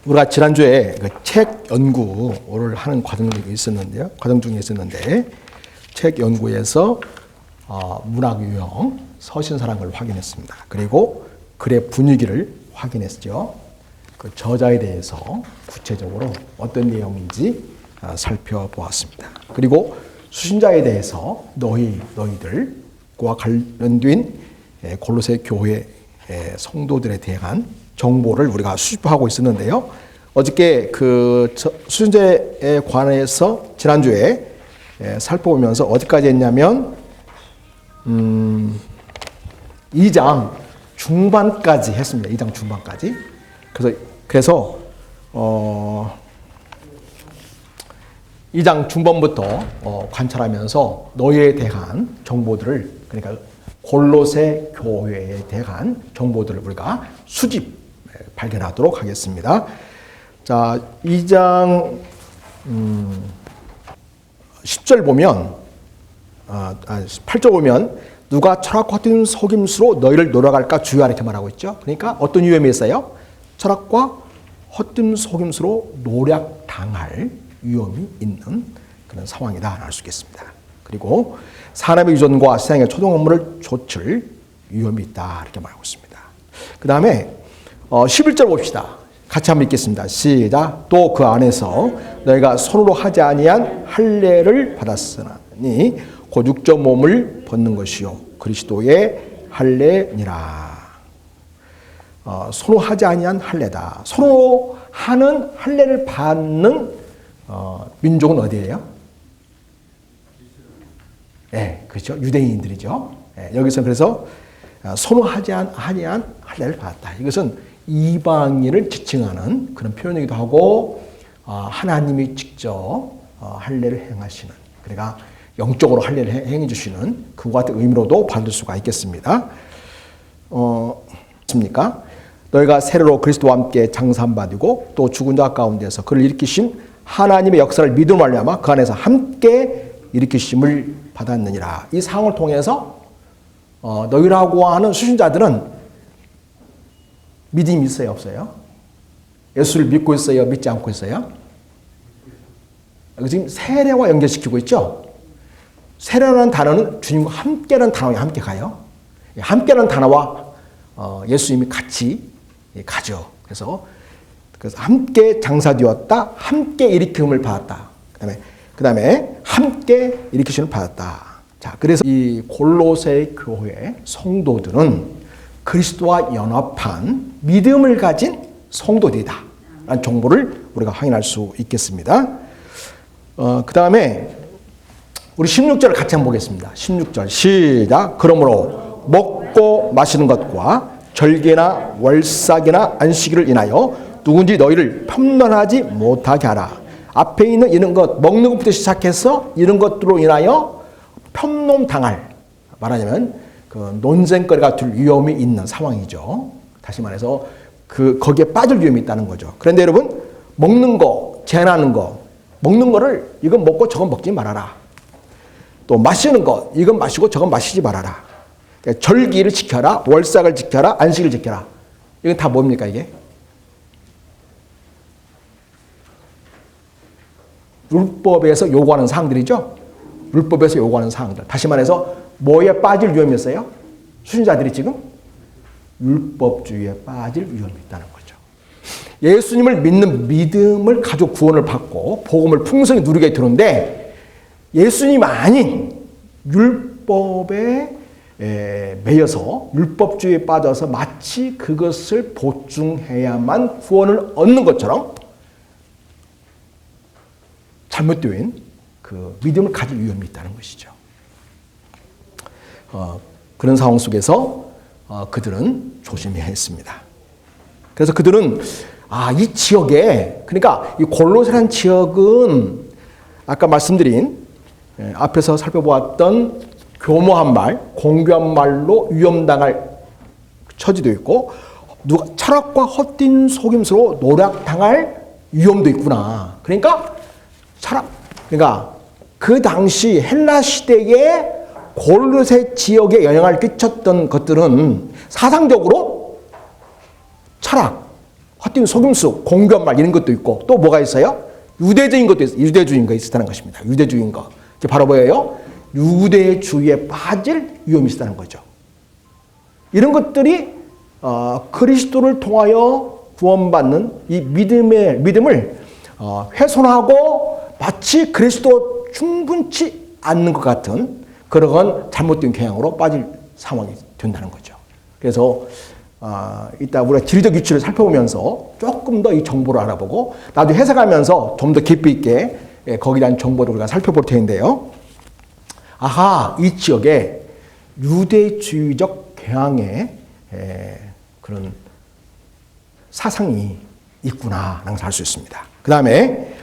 우리가 지난주에 그 책 연구를 하는 과정 중에 있었는데 책 연구에서 문학 유형 서신사라는 걸 확인했습니다. 그리고 글의 분위기를 확인했죠. 그 저자에 대해서 구체적으로 어떤 내용인지 살펴보았습니다. 그리고 수신자에 대해서 너희들과 관련된 골로새 교회 성도들에 대한 정보를 우리가 수집하고 있었는데요. 어저께 그 수신자에 관해서 지난주에 살펴보면서 어디까지 했냐면 2장 중반까지 했습니다. 2장 중반까지. 그래서 2장 중반부터 관찰하면서 너희에 대한 정보들을, 그러니까 골로새 교회에 대한 정보들을 우리가 발견하도록 하겠습니다. 자, 2장 10절 보면 8절 보면 누가 철학과 헛된 속임수로 너희를 노력할까 주의하라 이렇게 말하고 있죠. 그러니까 어떤 위험이 있어요? 철학과 헛된 속임수로 노략당할 위험이 있는 그런 상황이다 알 수 있겠습니다. 그리고 산업의 유전과 세상의 초동 업무를 좇을 위험이 있다 이렇게 말하고 있습니다. 그 다음에 11절 봅시다. 같이 한번 읽겠습니다. 시작. 또 그 안에서 너희가 손으로 하지 아니한 할례를 받았으니 곧 육적 몸을 벗는 것이요 그리스도의 할례니라. 손으로 하지 아니한 할례다. 손으로 하는 할례를 받는 민족은 어디예요? 네, 그렇죠. 유대인들이죠. 네, 여기서 그래서 손으로 하지 아니한 할례를 받았다. 이것은 이방인을 지칭하는 그런 표현이기도 하고 하나님이 직접 할례를 행하시는, 그러니까 영적으로 할례를 행해 주시는 그와 같은 의미로도 받을 수가 있겠습니다. 맞습니까? 너희가 세례로 그리스도와 함께 장사받이고 또 죽은 자 가운데서 그를 일으키신 하나님의 역사를 믿음으로 말미암아 그 안에서 함께 일으키심을 받았느니라. 이 상황을 통해서 너희라고 하는 수신자들은 믿음이 있어요, 없어요? 예수를 믿고 있어요, 믿지 않고 있어요? 지금 세례와 연결시키고 있죠? 세례라는 단어는 주님과 함께라는 단어에 함께 가요. 함께라는 단어와 예수님이 같이 가죠. 그래서 함께 장사되었다, 함께 일으킴을 받았다. 그 다음에 함께 일으키심을 받았다. 자, 그래서 이 골로새 교회 성도들은 그리스도와 연합한 믿음을 가진 성도들이다 라는 정보를 우리가 확인할 수 있겠습니다. 그 다음에 우리 16절을 같이 한번 보겠습니다. 16절 시작. 그러므로 먹고 마시는 것과 절개나 월삭이나 안식일을 인하여 누군지 너희를 편론하지 못하게 하라. 앞에 있는 이런 것, 먹는 것부터 시작해서 이런 것들로 인하여 편론당할, 말하자면 그 논쟁거리가 될 위험이 있는 상황이죠. 다시 말해서 거기에 빠질 위험이 있다는 거죠. 그런데 여러분, 먹는 거, 제한하는 거, 먹는 거를 이건 먹고 저건 먹지 말아라. 또 마시는 거, 이건 마시고 저건 마시지 말아라. 그러니까 절기를 지켜라, 월삭을 지켜라, 안식을 지켜라. 이건 다 뭡니까 이게? 율법에서 요구하는 사항들이죠. 율법에서 요구하는 사항들. 다시 말해서 뭐에 빠질 위험이 있어요? 수신자들이 지금 율법주의에 빠질 위험이 있다는 거죠. 예수님을 믿는 믿음을 가지고 구원을 받고 복음을 풍성히 누리게 되는데 예수님 아닌 율법에 매여서 율법주의에 빠져서 마치 그것을 보충해야만 구원을 얻는 것처럼 잘못된 그 믿음을 가질 위험이 있다는 것이죠. 그런 상황 속에서 그들은 조심해야 했습니다. 그래서 그들은 이 지역에, 그러니까 이 골로새라는 지역은 아까 말씀드린 앞에서 살펴보았던 교모한 말, 공교한 말로 위험당할 처지도 있고 철학과 헛된 속임수로 노략당할 위험도 있구나. 그러니까 그 당시 헬라 시대에 골로새 지역에 영향을 끼쳤던 것들은 사상적으로 철학, 헛된 속임수, 공교한 말 이런 것도 있고 또 뭐가 있어요? 유대주의인 것도 있어요. 유대주의인 거 있다는 것입니다. 유대주의인 거. 이게 바로 뭐예요? 유대주의에 빠질 위험이 있다는 거죠. 이런 것들이 그리스도를 통하여 구원받는 이 믿음을 훼손하고 마치 그리스도 충분치 않는 것 같은 그런 잘못된 경향으로 빠질 상황이 된다는 거죠. 그래서 이따 우리가 지리적 위치를 살펴보면서 조금 더 이 정보를 알아보고 나중에 해석하면서 좀 더 깊이 있게 거기에 대한 정보를 우리가 살펴볼 텐데요. 아하, 이 지역에 유대주의적 경향의 그런 사상이 있구나 라는 것을 알 수 있습니다. 그 다음에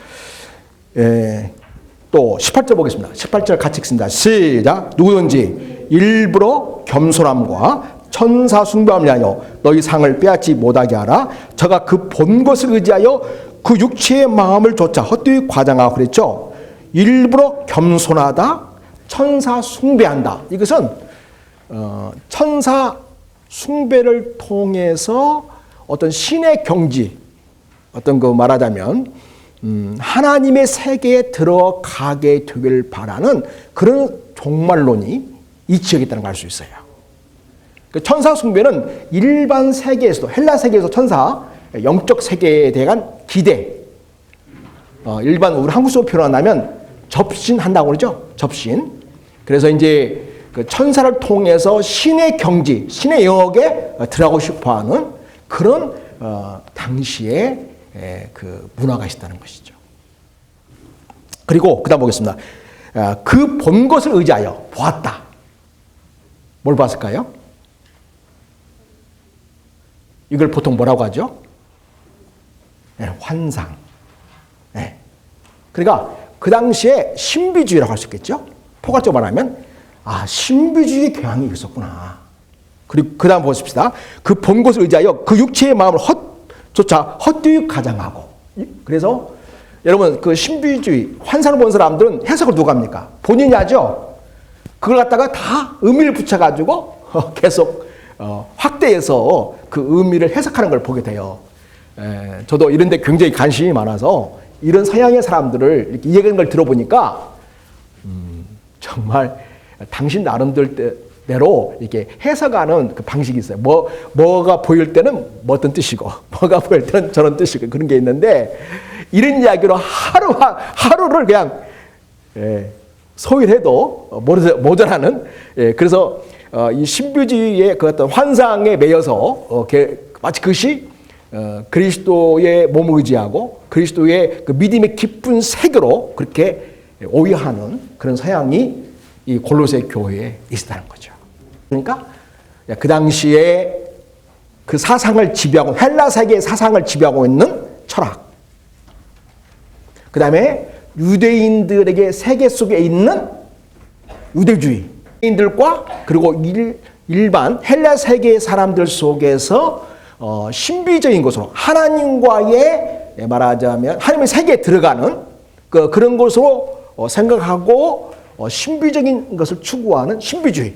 또 18절 보겠습니다. 18절 같이 읽습니다. 시작. 누구든지 일부러 겸손함과 천사 숭배함을 위하여 너희 상을 빼앗지 못하게 하라. 저가 그 본 것을 의지하여 그 육체의 마음을 조차 헛되이 과장하고 그랬죠. 일부러 겸손하다, 천사 숭배한다. 이것은 천사 숭배를 통해서 어떤 신의 경지, 어떤 그 말하자면 하나님의 세계에 들어가게 되길 바라는 그런 종말론이 이 지역에 있다는 걸 알 수 있어요. 천사 숭배는 일반 세계에서도, 헬라 세계에서 천사, 영적 세계에 대한 기대, 일반 우리 한국식으로 표현한다면 접신한다고 그러죠. 접신. 그래서 이제 그 천사를 통해서 신의 경지, 신의 영역에 들어가고 싶어하는 그런 당시에 그 문화가 있었다는 것이죠. 그리고 그다음 보겠습니다. 그 본 것을 의지하여 보았다. 뭘 봤을까요? 이걸 보통 뭐라고 하죠? 환상. 그러니까 그 당시에 신비주의라고 할 수 있겠죠? 포괄적으로 말하면 신비주의 경향이 있었구나. 그리고 그 다음 보십시다. 그 본 것을 의지하여 그 육체의 마음을 헛되이 가장하고. 그래서 여러분 그 신비주의 환상을 본 사람들은 해석을 누가 합니까? 본인이 하죠. 그걸 갖다가 다 의미를 붙여가지고 계속 확대해서 그 의미를 해석하는 걸 보게 돼요. 저도 이런 데 굉장히 관심이 많아서 이런 서양의 사람들을 이렇게 이야기하는 걸 들어보니까 정말 당신 나름대로 이렇게 해석하는 그 방식이 있어요. 뭐가 보일 때는 뭐 어떤 뜻이고, 뭐가 보일 때는 저런 뜻이고 그런 게 있는데 이런 이야기로 하루를 그냥 소일해도 모자라는 그래서 이 신비주의의 그 어떤 환상에 매여서 마치 그것이 그리스도의 몸을 의지하고 그리스도의 그 믿음의 깊은 세계로 그렇게 오해하는 그런 서양이 이 골로새 교회에 있었다는 거죠. 그러니까 그 당시에 그 사상을 지배하고 헬라 세계의 사상을 지배하고 있는 철학. 그 다음에 유대인들에게 세계 속에 있는 유대주의. 유대인들과 그리고 일반 헬라 세계의 사람들 속에서 신비적인 것으로 하나님과의 말하자면 하나님의 세계에 들어가는 그런 것으로 생각하고 신비적인 것을 추구하는 신비주의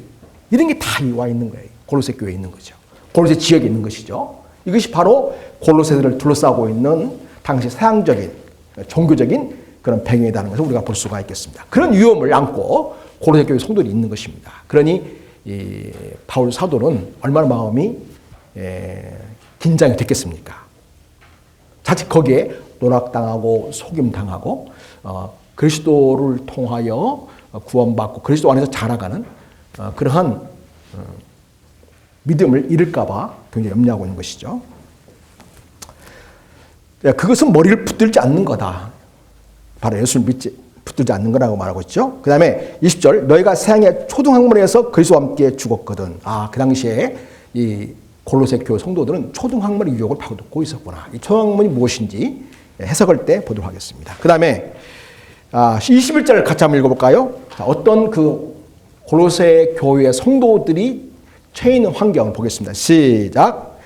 이런 게 다 와 있는 거예요. 골로새 교회에 있는 거죠. 골로새 지역에 있는 것이죠. 이것이 바로 골로새들을 둘러싸고 있는 당시 서양적인 종교적인 그런 배경이라는 것을 우리가 볼 수가 있겠습니다. 그런 위험을 안고 골로새 교회 성도들이 있는 것입니다. 그러니 이 바울 사도는 얼마나 마음이 긴장이 됐겠습니까? 자칫 거기에 노락당하고 속임당하고 그리스도를 통하여 구원받고 그리스도 안에서 자라가는 그러한 믿음을 잃을까 봐 굉장히 염려하고 있는 것이죠. 그것은 머리를 붙들지 않는 거다. 바로 예수를 붙들지 않는 거라고 말하고 있죠. 그 다음에 20절 너희가 세상의 초등학문에서 그리스도와 함께 죽었거든. 그 당시에 이 골로새 교회 성도들은 초등학문의 유혹을 받고 있었구나. 이 초등학문이 무엇인지 해석할 때 보도록 하겠습니다. 그 다음에 21절을 같이 한번 읽어볼까요? 어떤 그 골로새 교회 성도들이 처해 있는 환경을 보겠습니다. 시작.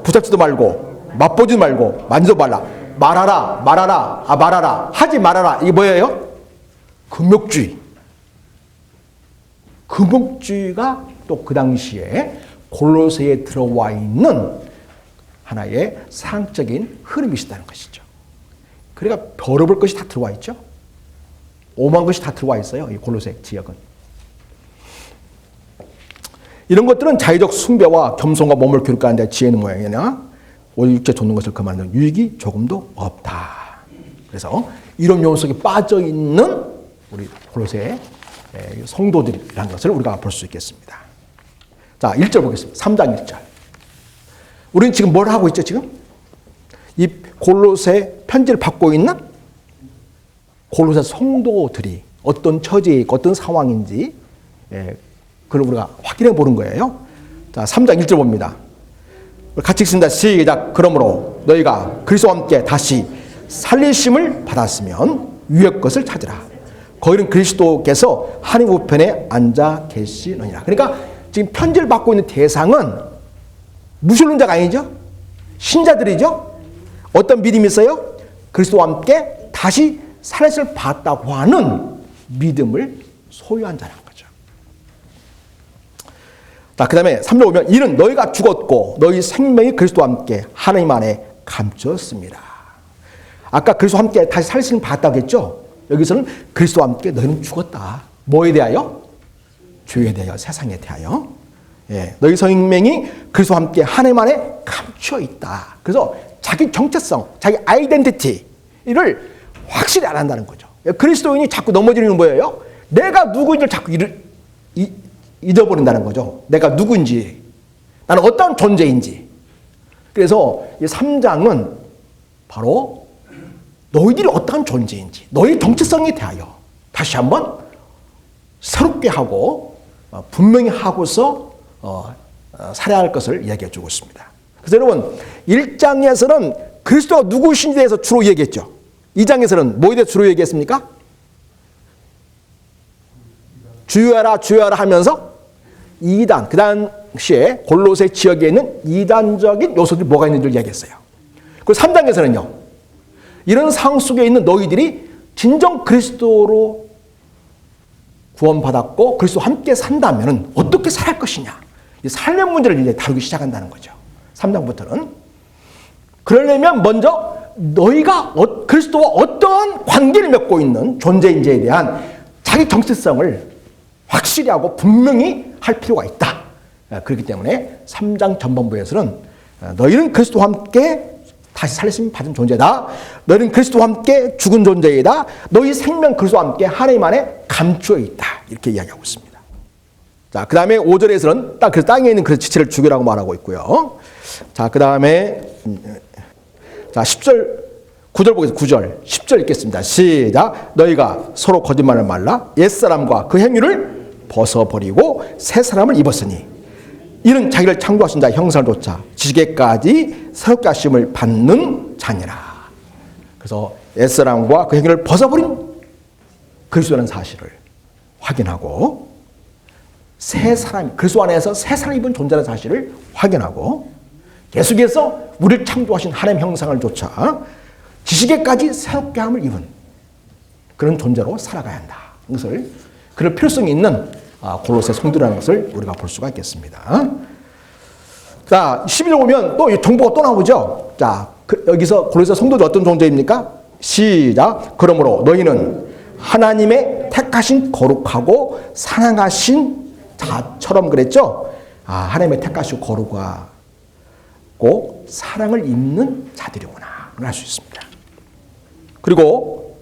붙잡지도 말고 맛보지도 말고 만져도 말라. 말하라. 하지 말아라. 이게 뭐예요? 금욕주의. 금욕주의가 또 그 당시에 골로새에 들어와 있는 하나의 사랑적인 흐름이시다는 것이죠. 그러니까 별업을 것이 다 들어와 있죠. 오만 것이 다 들어와 있어요. 이 골로새 지역은. 이런 것들은 자의적 숭배와 겸손과 몸을 교육하는 데 지혜는 모양이나 오직 육체 좇는 것을 금하는 유익이 조금도 없다. 그래서 이런 요소 속에 빠져 있는 우리 골로새 성도들이라는 것을 우리가 볼 수 있겠습니다. 자, 1절 보겠습니다. 3장 1절. 우리는 지금 뭘 하고 있죠, 지금? 이 골로새 편지를 받고 있는 골로새 성도들이 어떤 처지에 있고 어떤 상황인지 그걸 우리가 확인해 보는 거예요. 자, 3장 1절 봅니다. 같이 읽습니다. 시작. 그러므로 너희가 그리스도와 함께 다시 살리심을 받았으면 위의 것을 찾으라. 거기는 그리스도께서 하나님 우편에 앉아 계시느니라. 그러니까 지금 편지를 받고 있는 대상은 무신론자가 아니죠. 신자들이죠. 어떤 믿음이 있어요? 그리스도와 함께 다시 살리심을 받았다고 하는 믿음을 소유한 자라는 거죠. 자, 그 다음에 3절 보면 이는 너희가 죽었고 너희 생명이 그리스도와 함께 하나님 안에 감추었습니다. 아까 그리스도와 함께 다시 살리심을 받았다고 했죠. 여기서는 그리스도와 함께 너희는 죽었다. 뭐에 대하여? 죄에 대하여, 세상에 대하여. 너희 생명이 그리스도와 함께 하나님 안에 감추어 있다. 그래서 자기 정체성, 자기 아이덴티티를 확실히 알아낸다는 거죠. 그리스도인이 자꾸 넘어지는 건 뭐예요? 내가 누구인지를 자꾸 잊어버린다는 거죠. 내가 누구인지, 나는 어떤 존재인지. 그래서 이 3장은 바로 너희들이 어떠한 존재인지, 너희 정체성에 대하여 다시 한번 새롭게 하고 분명히 하고서 살아야 할 것을 이야기해 주고 있습니다. 그래서 여러분 1장에서는 그리스도가 누구신지에 대해서 주로 얘기했죠. 2장에서는 뭐에 대해서 주로 얘기했습니까? 주여라 주여라 하면서 이단, 그 당시에 골로새 지역에 있는 이단적인 요소들이 뭐가 있는지를 이야기했어요. 그리고 3장에서는요. 이런 상황 속에 있는 너희들이 진정 그리스도로 구원받았고 그리스도와 함께 산다면 어떻게 살아갈 것이냐. 이 삶의 문제를 이제 다루기 시작한다는 거죠. 3장부터는. 그러려면 먼저 너희가 그리스도와 어떠한 관계를 맺고 있는 존재인지에 대한 자기 정체성을 확실히 하고 분명히 할 필요가 있다. 그렇기 때문에 3장 전반부에서는 너희는 그리스도와 함께 다시 살리심 받은 존재다. 너희는 그리스도와 함께 죽은 존재이다. 너희 생명 그리스도와 함께 하나님 안에 감추어 있다. 이렇게 이야기하고 있습니다. 자, 그 다음에 5절에서는 딱 그 땅에 있는 그 지체를 죽이라고 말하고 있고요. 자, 그 다음에 자 10절 9절 보겠습니다. 9절 10절 읽겠습니다. 시작. 너희가 서로 거짓말을 말라 옛사람과 그 행위를 벗어버리고 새 사람을 입었으니 이는 자기를 창조하신 자 형상을 좇아 지식에까지 새롭게 하심을 받는 자니라. 그래서 옛사람과 그 행위를 벗어버린 그리스도라는 사실을 확인하고 새 사람, 그리스도 안에서 새 사람 입은 존재라는 사실을 확인하고 계속해서 우리를 창조하신 하나님 형상을 좇아 지식에까지 새롭게 함을 입은 그런 존재로 살아가야 한다. 이것을 그럴 필요성이 있는 골로새 성도라는 것을 우리가 볼 수가 있겠습니다. 자, 11절 보면 또 정보가 또 나오죠. 자, 여기서 골로새 성도는 어떤 존재입니까? 시작. 그러므로 너희는 하나님의 택하신 거룩하고 사랑하신 자처럼 그랬죠. 하나님의 택하시고 거룩하고 사랑을 입는 자들이구나. 알 수 있습니다. 그리고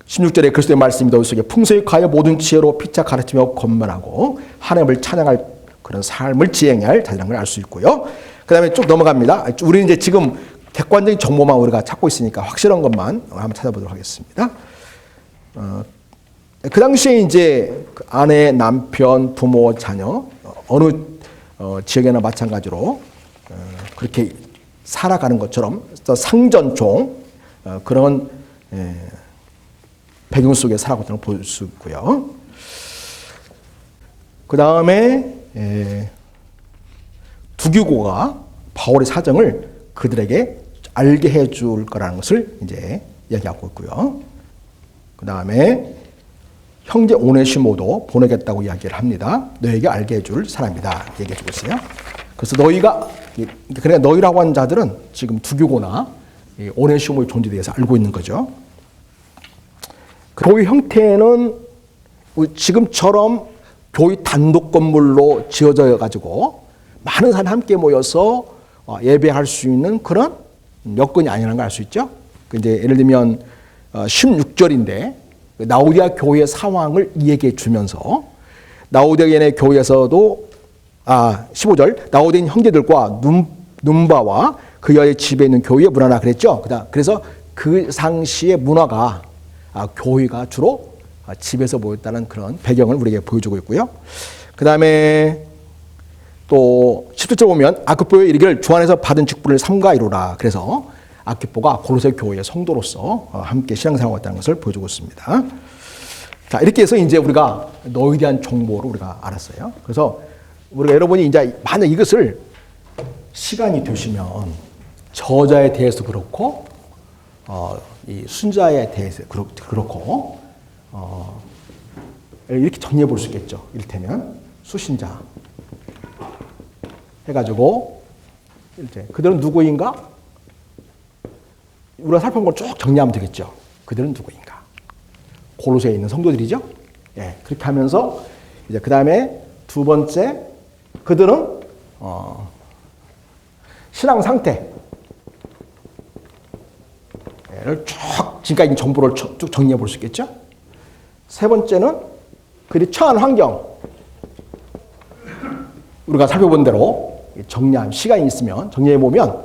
16절에 그리스도의 말씀이 너희 속에 풍성히 가여 모든 지혜로 피차 가르치며 권면하고 하나님을 찬양할 그런 삶을 지행해야 할 자라는 걸 알 수 있고요. 그 다음에 쭉 넘어갑니다. 우리는 이제 지금 객관적인 정보만 우리가 찾고 있으니까 확실한 것만 한번 찾아보도록 하겠습니다. 그 당시에 이제 아내, 남편, 부모, 자녀 어느 지역에나 마찬가지로 그렇게 살아가는 것처럼 상전종 그런 배경 속에 살아가고 있다는 걸 볼 수 있고요. 그 다음에 두기고가 바울의 사정을 그들에게 알게 해줄 거라는 것을 이제 이야기하고 있고요. 그 다음에 형제 오네시모도 보내겠다고 이야기를 합니다. 너에게 알게 해줄 사람이다. 얘기해 주고 있어요. 그래서 너희가, 그러니까 너희라고 하는 자들은 지금 두교고나 오네시모의 존재에 대해서 알고 있는 거죠. 교회 형태는 지금처럼 교회 단독 건물로 지어져 가지고 많은 사람이 함께 모여서 예배할 수 있는 그런 여건이 아니라는 걸 알 수 있죠. 이제 예를 들면 16절인데 라오디아 교회의 상황을 얘기해 주면서 라오디아의 교회에서도 15절 라오디아 형제들과 눈바와 그의 집에 있는 교회의 문화라 그랬죠. 그래서 그 당시의 문화가 교회가 주로 집에서 모였다는 그런 배경을 우리에게 보여주고 있고요. 그 다음에 또 10절에 보면 아키포에 이르기를 주 안에서 받은 직분을 삼가이로라. 그래서 아키포가 골로새 교회의 성도로서 함께 신앙생활을 했다는 것을 보여주고 있습니다. 자, 이렇게 해서 이제 우리가 너희에 대한 정보를 우리가 알았어요. 그래서 우리가 여러분이 이제 만약 이것을 시간이 되시면 저자에 대해서 그렇고 이 순자에 대해서 그렇고 이렇게 정리해 볼 수 있겠죠. 이를테면 수신자 해가지고 이제 그들은 누구인가? 우리가 살펴본 걸 쭉 정리하면 되겠죠. 그들은 누구인가? 골로새에 있는 성도들이죠. 예, 그렇게 하면서 이제 그 다음에 두 번째 그들은 신앙 상태를 쭉 지금까지 정보를 쭉 정리해 볼 수 있겠죠. 세 번째는 그들이 처한 환경 우리가 살펴본 대로 정리한 시간이 있으면 정리해 보면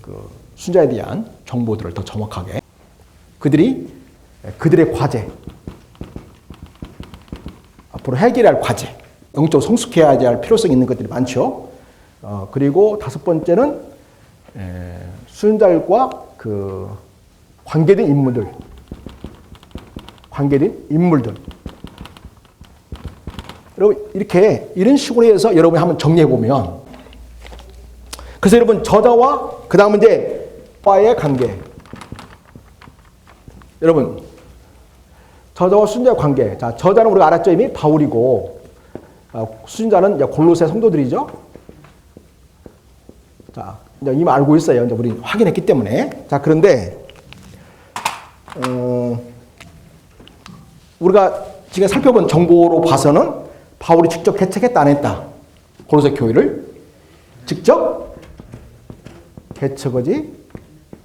그 순자에 대한 정보들을 더 정확하게 그들의 과제 앞으로 해결할 과제 영적으로 성숙해야 할 필요성이 있는 것들이 많죠. 그리고 다섯 번째는 순자들과 그 관계된 인물들 여러분 이렇게 이런 식으로 해서 여러분이 한번 정리해 보면 그래서 여러분 저자와 그 다음은 이제 와의 관계 여러분 저자와 순자의 관계 자 저자는 우리가 알았죠 이미 바울이고 순자는 이제 골로새 성도들이죠. 자 이제 이미 알고 있어요. 이제 우리 확인했기 때문에 자 그런데 우리가 지금 살펴본 정보로 봐서는 바울이 직접 개척했다 안 했다? 골로새 교회를 직접 개척하지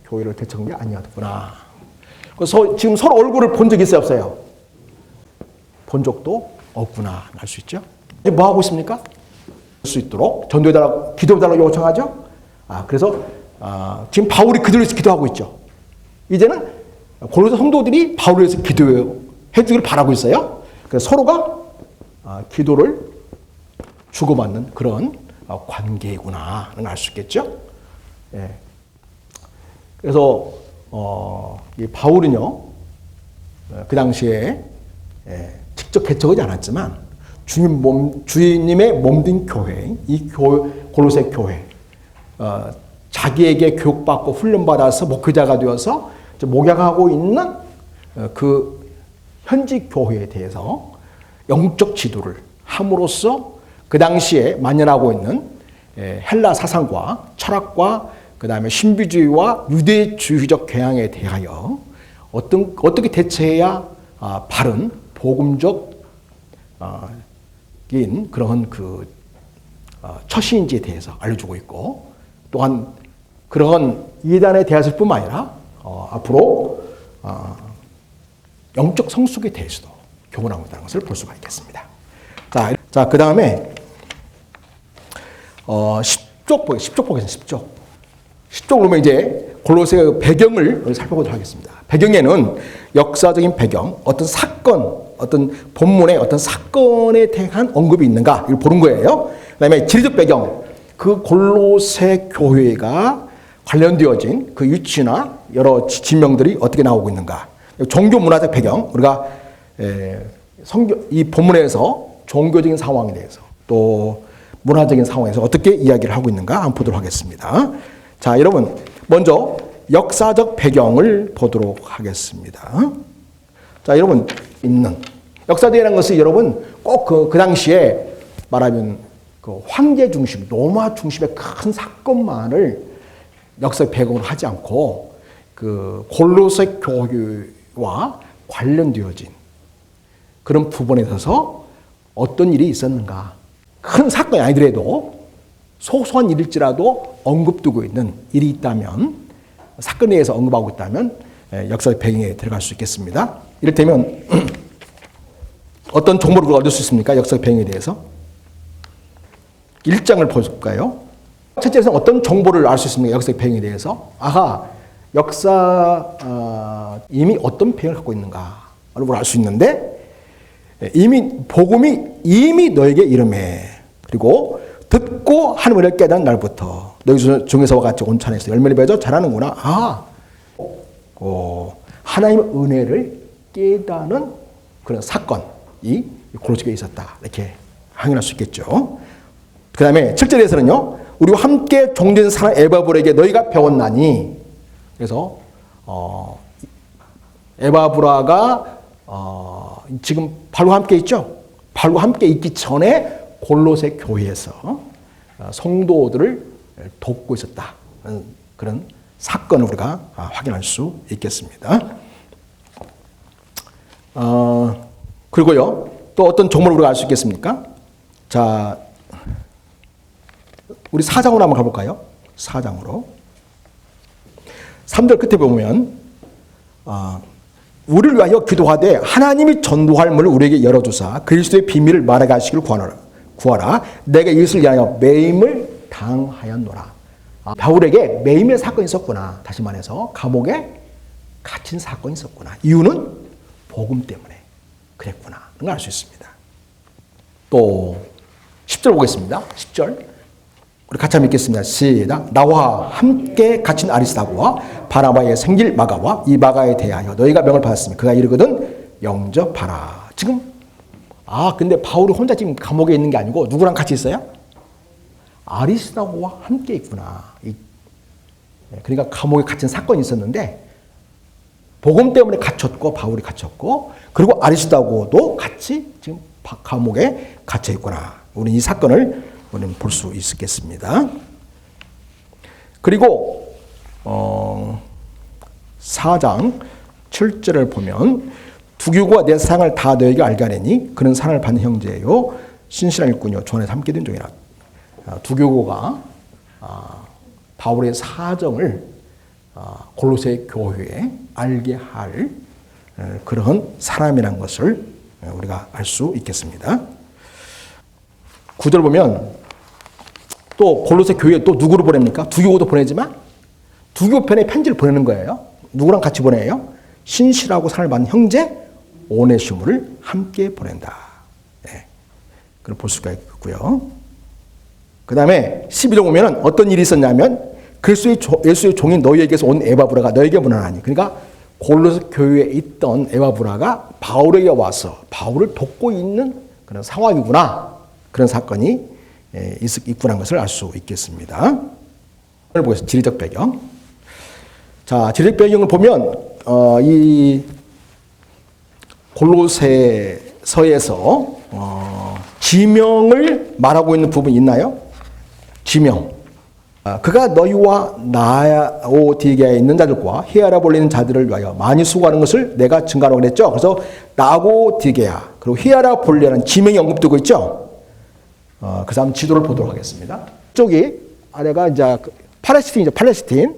교회를 개척한 게 아니었구나. 그래서 지금 서로 얼굴을 본 적이 있어요 없어요? 본 적도 없구나 알 수 있죠. 뭐 하고 있습니까? 할 수 있도록 전도해달라고 기도해달라고 요청하죠. 그래서 지금 바울이 그들을 위해서 기도하고 있죠. 이제는 골로새 성도들이 바울을 위해서 기도해 주기를 바라고 있어요. 그래서 서로가 기도를 주고받는 그런 관계구나는 알 수 있겠죠. 예. 그래서 이 바울은요 그 당시에 직접 개척하지 않았지만 주님의 몸된 교회, 이 골로새 교회, 자기에게 교육받고 훈련받아서 목회자가 되어서 목양하고 있는 그 현지 교회에 대해서 영적 지도를 함으로써 그 당시에 만연하고 있는 헬라 사상과 철학과 그 다음에 신비주의와 유대주의적 경향에 대하여 어떻게 대처해야 바른 복음적 그런 그 처신인지에 대해서 알려주고 있고 또한 그런 이단에 대해서 뿐만 아니라 앞으로 영적 성숙에 대해서도 교훈하고 있다는 것을 볼 수가 있겠습니다. 자, 그 다음에 10쪽 보겠습니다. 10쪽 보면 이제 골로새의 배경을 살펴보도록 하겠습니다. 배경에는 역사적인 배경, 어떤 사건, 어떤 본문의 어떤 사건에 대한 언급이 있는가 이걸 보는 거예요. 그 다음에 지리적 배경, 그 골로새 교회가 관련되어진 그 위치나 여러 지명들이 어떻게 나오고 있는가. 종교 문화적 배경, 우리가 이 본문에서 종교적인 상황에 대해서 또 문화적인 상황에서 어떻게 이야기를 하고 있는가 한번 보도록 하겠습니다. 자, 여러분 먼저 역사적 배경을 보도록 하겠습니다. 자, 여러분 있는 역사적이라는 것은 여러분 꼭 그 당시에 말하면 그 황제 중심, 로마 중심의 큰 사건만을 역사의 배경으로 하지 않고 그 골로새 교회와 관련되어진 그런 부분에 있어서 어떤 일이 있었는가. 큰 사건이 아니더라도 소소한 일일지라도 언급되고 있는 일이 있다면, 사건에 대해서 언급하고 있다면 역사의 배경에 들어갈 수 있겠습니다. 이를테면 어떤 정보를 얻을 수 있습니까? 역사의 배경에 대해서. 1장을 볼까요? 첫째에서 어떤 정보를 알 수 있습니까? 역사의 배경에 대해서. 이미 어떤 배경을 갖고 있는가를 알 수 있는데, 이미 복음이 이미 너에게 이름해. 그리고 듣고 하나님을 깨닫는 날부터 너희 중에서와 같이 온천에서 열매를 맺어 자라는구나. 하나님의 은혜를 깨닫는 그런 사건이 골로새에 있었다. 이렇게 확인할 수 있겠죠. 그 다음에 7절에서는요. 우리와 함께 종된 사람 에바브라에게 너희가 배웠나니. 그래서 에바브라가 지금 바울과 함께 있죠. 바울과 함께 있기 전에 골로새 교회에서 성도들을 돕고 있었다. 그런 사건을 우리가 확인할 수 있겠습니다. 그리고요, 또 어떤 정보를 우리가 알 수 있겠습니까? 자, 우리 4장으로 한번 가볼까요? 4장으로. 3절 끝에 보면, 우리를 위하여 기도하되 하나님이 전도할 문을 우리에게 열어주사 그리스도의 비밀을 말하게 하시기를 구하라. 내가 이것을 위하여 매임을 당하였노라. 바울에게 매임의 사건이 있었구나. 다시 말해서 감옥에 갇힌 사건이 있었구나. 이유는 복음 때문에 그랬구나. 그런 걸 알 수 있습니다. 또 10절 보겠습니다. 10절. 우리 같이 한번 읽겠습니다. 시작. 나와 함께 갇힌 아리스다고와 바나바의 생길 마가와 이 마가에 대하여 너희가 명을 받았으니 그가 이르거든 영접하라. 지금 근데 바울이 혼자 지금 감옥에 있는 게 아니고 누구랑 같이 있어요? 아리스다고와 함께 있구나. 그러니까 감옥에 갇힌 사건이 있었는데 복음 때문에 갇혔고 바울이 갇혔고 그리고 아리스다고도 같이 지금 감옥에 갇혀 있구나. 우리는 이 사건을 우리는 볼 수 있겠습니다. 그리고 4장 7절을 보면 두교가 내 사랑을 다 너에게 알게 하리니 그는 사랑을 받는 형제요 신실한 일꾼이요 주 안에서 함께 된 종이라. 두교가 바울의 사정을 골로새 교회에 알게 할 그런 사람이라는 것을 우리가 알 수 있겠습니다. 9절 보면 또 골로새 교회에 또 누구를 보냅니까? 두교도 보내지만 두교 편에 편지를 보내는 거예요. 누구랑 같이 보내요? 신실하고 사랑을 받는 형제 오네시모를 함께 보낸다. 그걸 볼 수가 있고요. 그 다음에 12절 보면 어떤 일이 있었냐면 예수의 종인 너희에게서 온 에바브라가 너에게 문안하니. 그러니까 골로새 교회에 있던 에바브라가 바울에게 와서 바울을 돕고 있는 그런 상황이구나. 그런 사건이 있구나 것을 알 수 있겠습니다. 오늘 보겠습니다. 지리적 배경. 자, 지리적 배경을 보면 이 골로새서에서 지명을 말하고 있는 부분이 있나요? 지명. 그가 너희와 라오디게아에 있는 자들과 히에라볼리에 자들을 위하여 많이 수고하는 것을 내가 증가하라고 그랬죠. 그래서 라오디게아 그리고 히에라볼리아는 지명이 언급되고 있죠. 그래서 한번 지도를 보도록 하겠습니다. 이쪽이 아래가 이제 팔레스틴이죠. 팔레스틴.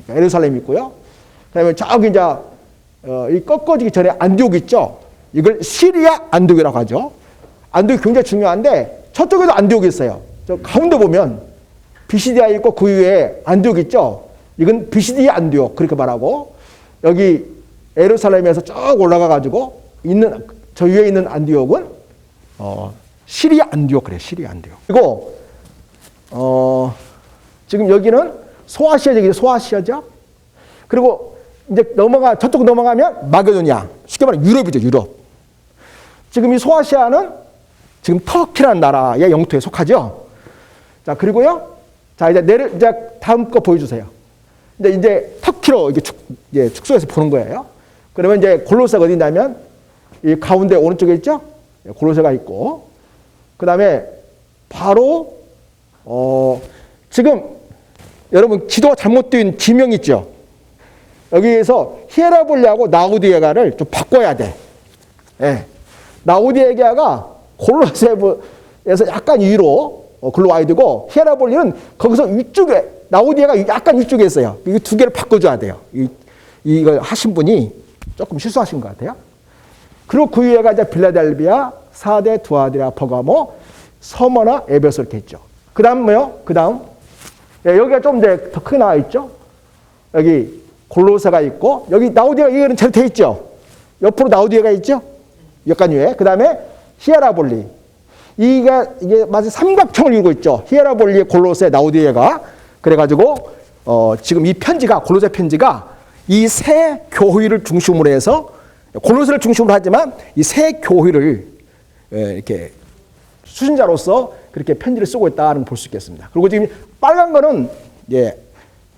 예루살렘이 있고요. 그다음에 저기 이제 이 꺾어지기 전에 안디옥 있죠. 이걸 시리아 안디옥이라고 하죠. 안디옥이 굉장히 중요한데 저쪽에도 안디옥이 있어요. 저 가운데 보면 비시디아 있고 그 위에 안디옥 있죠. 이건 비시디아 안디옥 그렇게 말하고 여기 예루살렘에서 쭉 올라가 가지고 있는 저 위에 있는 안디옥은 시리아 안디옥 그래. 시리아 안디옥. 그리고 지금 여기는 소아시아죠. 소아시아죠. 그리고 이제 저쪽 넘어가면 마게도니아. 쉽게 말하면 유럽이죠. 유럽. 지금 이 소아시아는 지금 터키라는 나라의 영토에 속하죠. 자, 그리고요. 자, 이제 다음 거 보여주세요. 이제 터키로 이게 축소해서 보는 거예요. 그러면 이제 골로새가 어디 있냐면 이 가운데 오른쪽에 있죠. 골로새가 있고 그 다음에 바로 지금 여러분 지도가 잘못된 지명 있죠. 여기에서 히에라볼리아하고 라우디게아를 좀 바꿔야 돼. 예. 라우디게아가 골로새에서 약간 위로 글로 와야 되고, 히에라볼리는 거기서 위쪽에, 라우디게아가 약간 위쪽에 있어요. 이 두 개를 바꿔줘야 돼요. 이걸 하신 분이 조금 실수하신 것 같아요. 그리고 그 위에가 이제 빌라델비아, 사데, 두아디라, 버가모, 서머나, 에베소 이렇게 있죠. 그 다음 뭐요? 그 다음. 예, 여기가 좀 이제 더 크게 나와 있죠. 여기 골로새가 있고, 여기 라우디게아 이거는 잘 돼 있죠. 옆으로 라우디게아가 있죠. 약간 위에. 그 다음에 히에라볼리. 이게 마치 삼각형을 이루고 있죠. 히에라볼리, 골로새, 라우디게아가. 그래가지고 지금 이 편지가, 골로새 편지가 이 세 교회를 중심으로 해서, 골로새를 중심으로 하지만 이 세 교회를 이렇게 수신자로서 그렇게 편지를 쓰고 있다는 걸 볼 수 있겠습니다. 그리고 지금 빨간 거는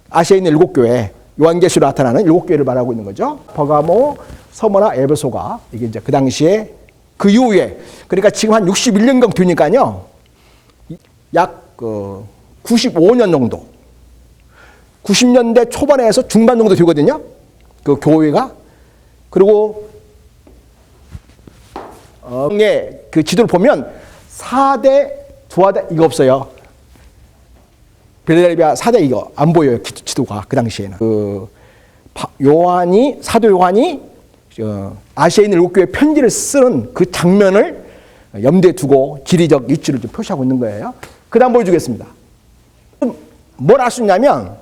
아시아에 있는 7교회, 요한계시로 나타나는 7교회를 말하고 있는 거죠. 버가모, 서머나, 에베소가 이게 이제 그 당시에 그 이후에, 그러니까 지금 한 61년경 뒤니까요, 약 95년 정도, 90년대 초반에서 중반 정도 되거든요. 그 교회가. 그리고 그 지도를 보면 4대, 두아대 이거 없어요. 빌라델비아 4대 이거 안 보여요. 지도가 그 당시에는. 사도 요한이 아시아에 있는 7교회 편지를 쓰는 그 장면을 염두에 두고 지리적 위치를 좀 표시하고 있는 거예요. 그 다음 보여주겠습니다. 뭘 알 수 있냐면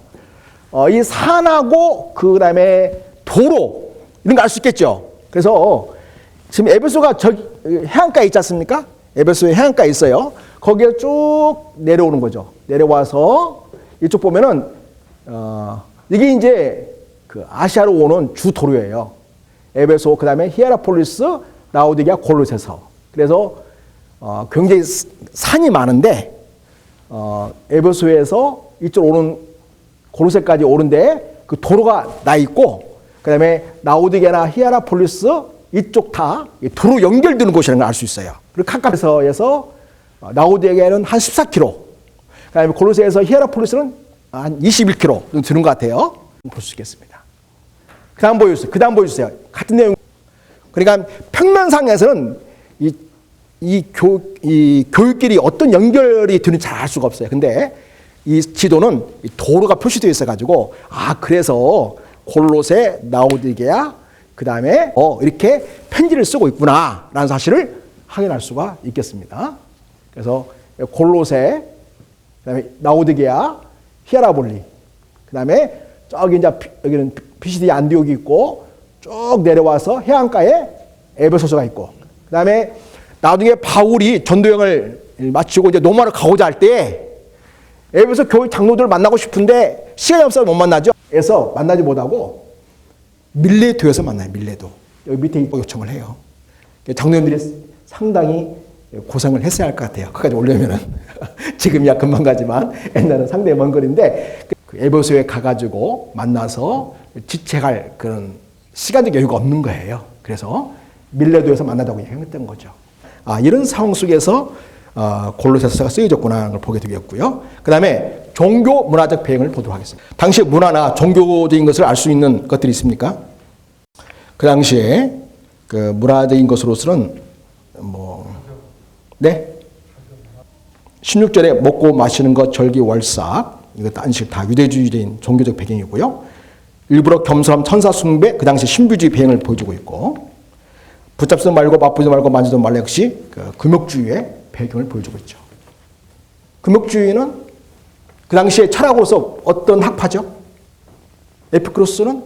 이 산하고 그 다음에 도로 이런 거 알 수 있겠죠. 그래서 지금 에베소가 저기 해안가에 있지 않습니까? 에베소에 해안가에 있어요. 거기에 쭉 내려오는 거죠. 내려와서 이쪽 보면은 이게 이제 그 아시아로 오는 주 도로예요. 에베소, 그 다음에 히에라폴리스, 라우디게아, 골로새서. 그래서 굉장히 산이 많은데 에베소에서 이쪽 오는 골로새까지 오는데 그 도로가 나 있고, 그 다음에 라우디게아나 히에라폴리스 이쪽 다 도로 연결되는 곳이라는 걸 알 수 있어요. 그리고 카카에서 라우디게아는 한 14km, 그 다음에 골로새에서 히에라폴리스는 한 21km 정도 되는 것 같아요. 볼 수 있겠습니다. 그 다음 보여주세요. 같은 내용. 그러니까 평면상에서는 이 교육끼리 어떤 연결이 되는지 잘 알 수가 없어요. 근데 이 지도는 도로가 표시되어 있어가지고, 그래서 골로새, 라우디게아, 그 다음에 이렇게 편지를 쓰고 있구나라는 사실을 확인할 수가 있겠습니다. 그래서 골로새, 그다음에 라우디게아, 히에라볼리, 그다음에 저기 이제 여기는 피시디 안디옥이 있고, 쭉 내려와서 해안가에 에베소서가 있고, 그다음에 나중에 바울이 전도여행을 마치고 이제 로마로 가고자 할 때 에베소 교회 장로들을 만나고 싶은데 시간이 없어서 못 만나죠. 그래서 만나지 못하고 밀레도에서 만나요. 밀레도. 여기 밑에 입국 요청을 해요. 장로님들이 상당히 고생을 했어야 할 것 같아요. 거기까지 오려면은. 지금이야 금방 가지만 옛날은 상당히 먼 거리인데, 그 에베소에 가가지고 만나서 지체할 그런 시간적 여유가 없는 거예요. 그래서 밀레도에서 만나자고 얘기했던 거죠. 이런 상황 속에서 골로새서가 쓰여졌구나 하는 걸 보게 되겠고요. 그 다음에 종교 문화적 배경을 보도록 하겠습니다. 당시 문화나 종교적인 것을 알 수 있는 것들이 있습니까? 그 당시에 그 문화적인 것으로서는 네? 16절에 먹고 마시는 것, 절기, 월삭, 이것도 안식 다 유대주의적인 종교적 배경이고요. 일부러 겸손함, 천사 숭배, 그 당시 신비주의 배경을 보여주고 있고, 붙잡지 말고 맛보지 말고 만지도 말라 역시 그 금욕주의의 배경을 보여주고 있죠. 금욕주의는 그 당시에 철학으로서 어떤 학파죠? 에피쿠로스는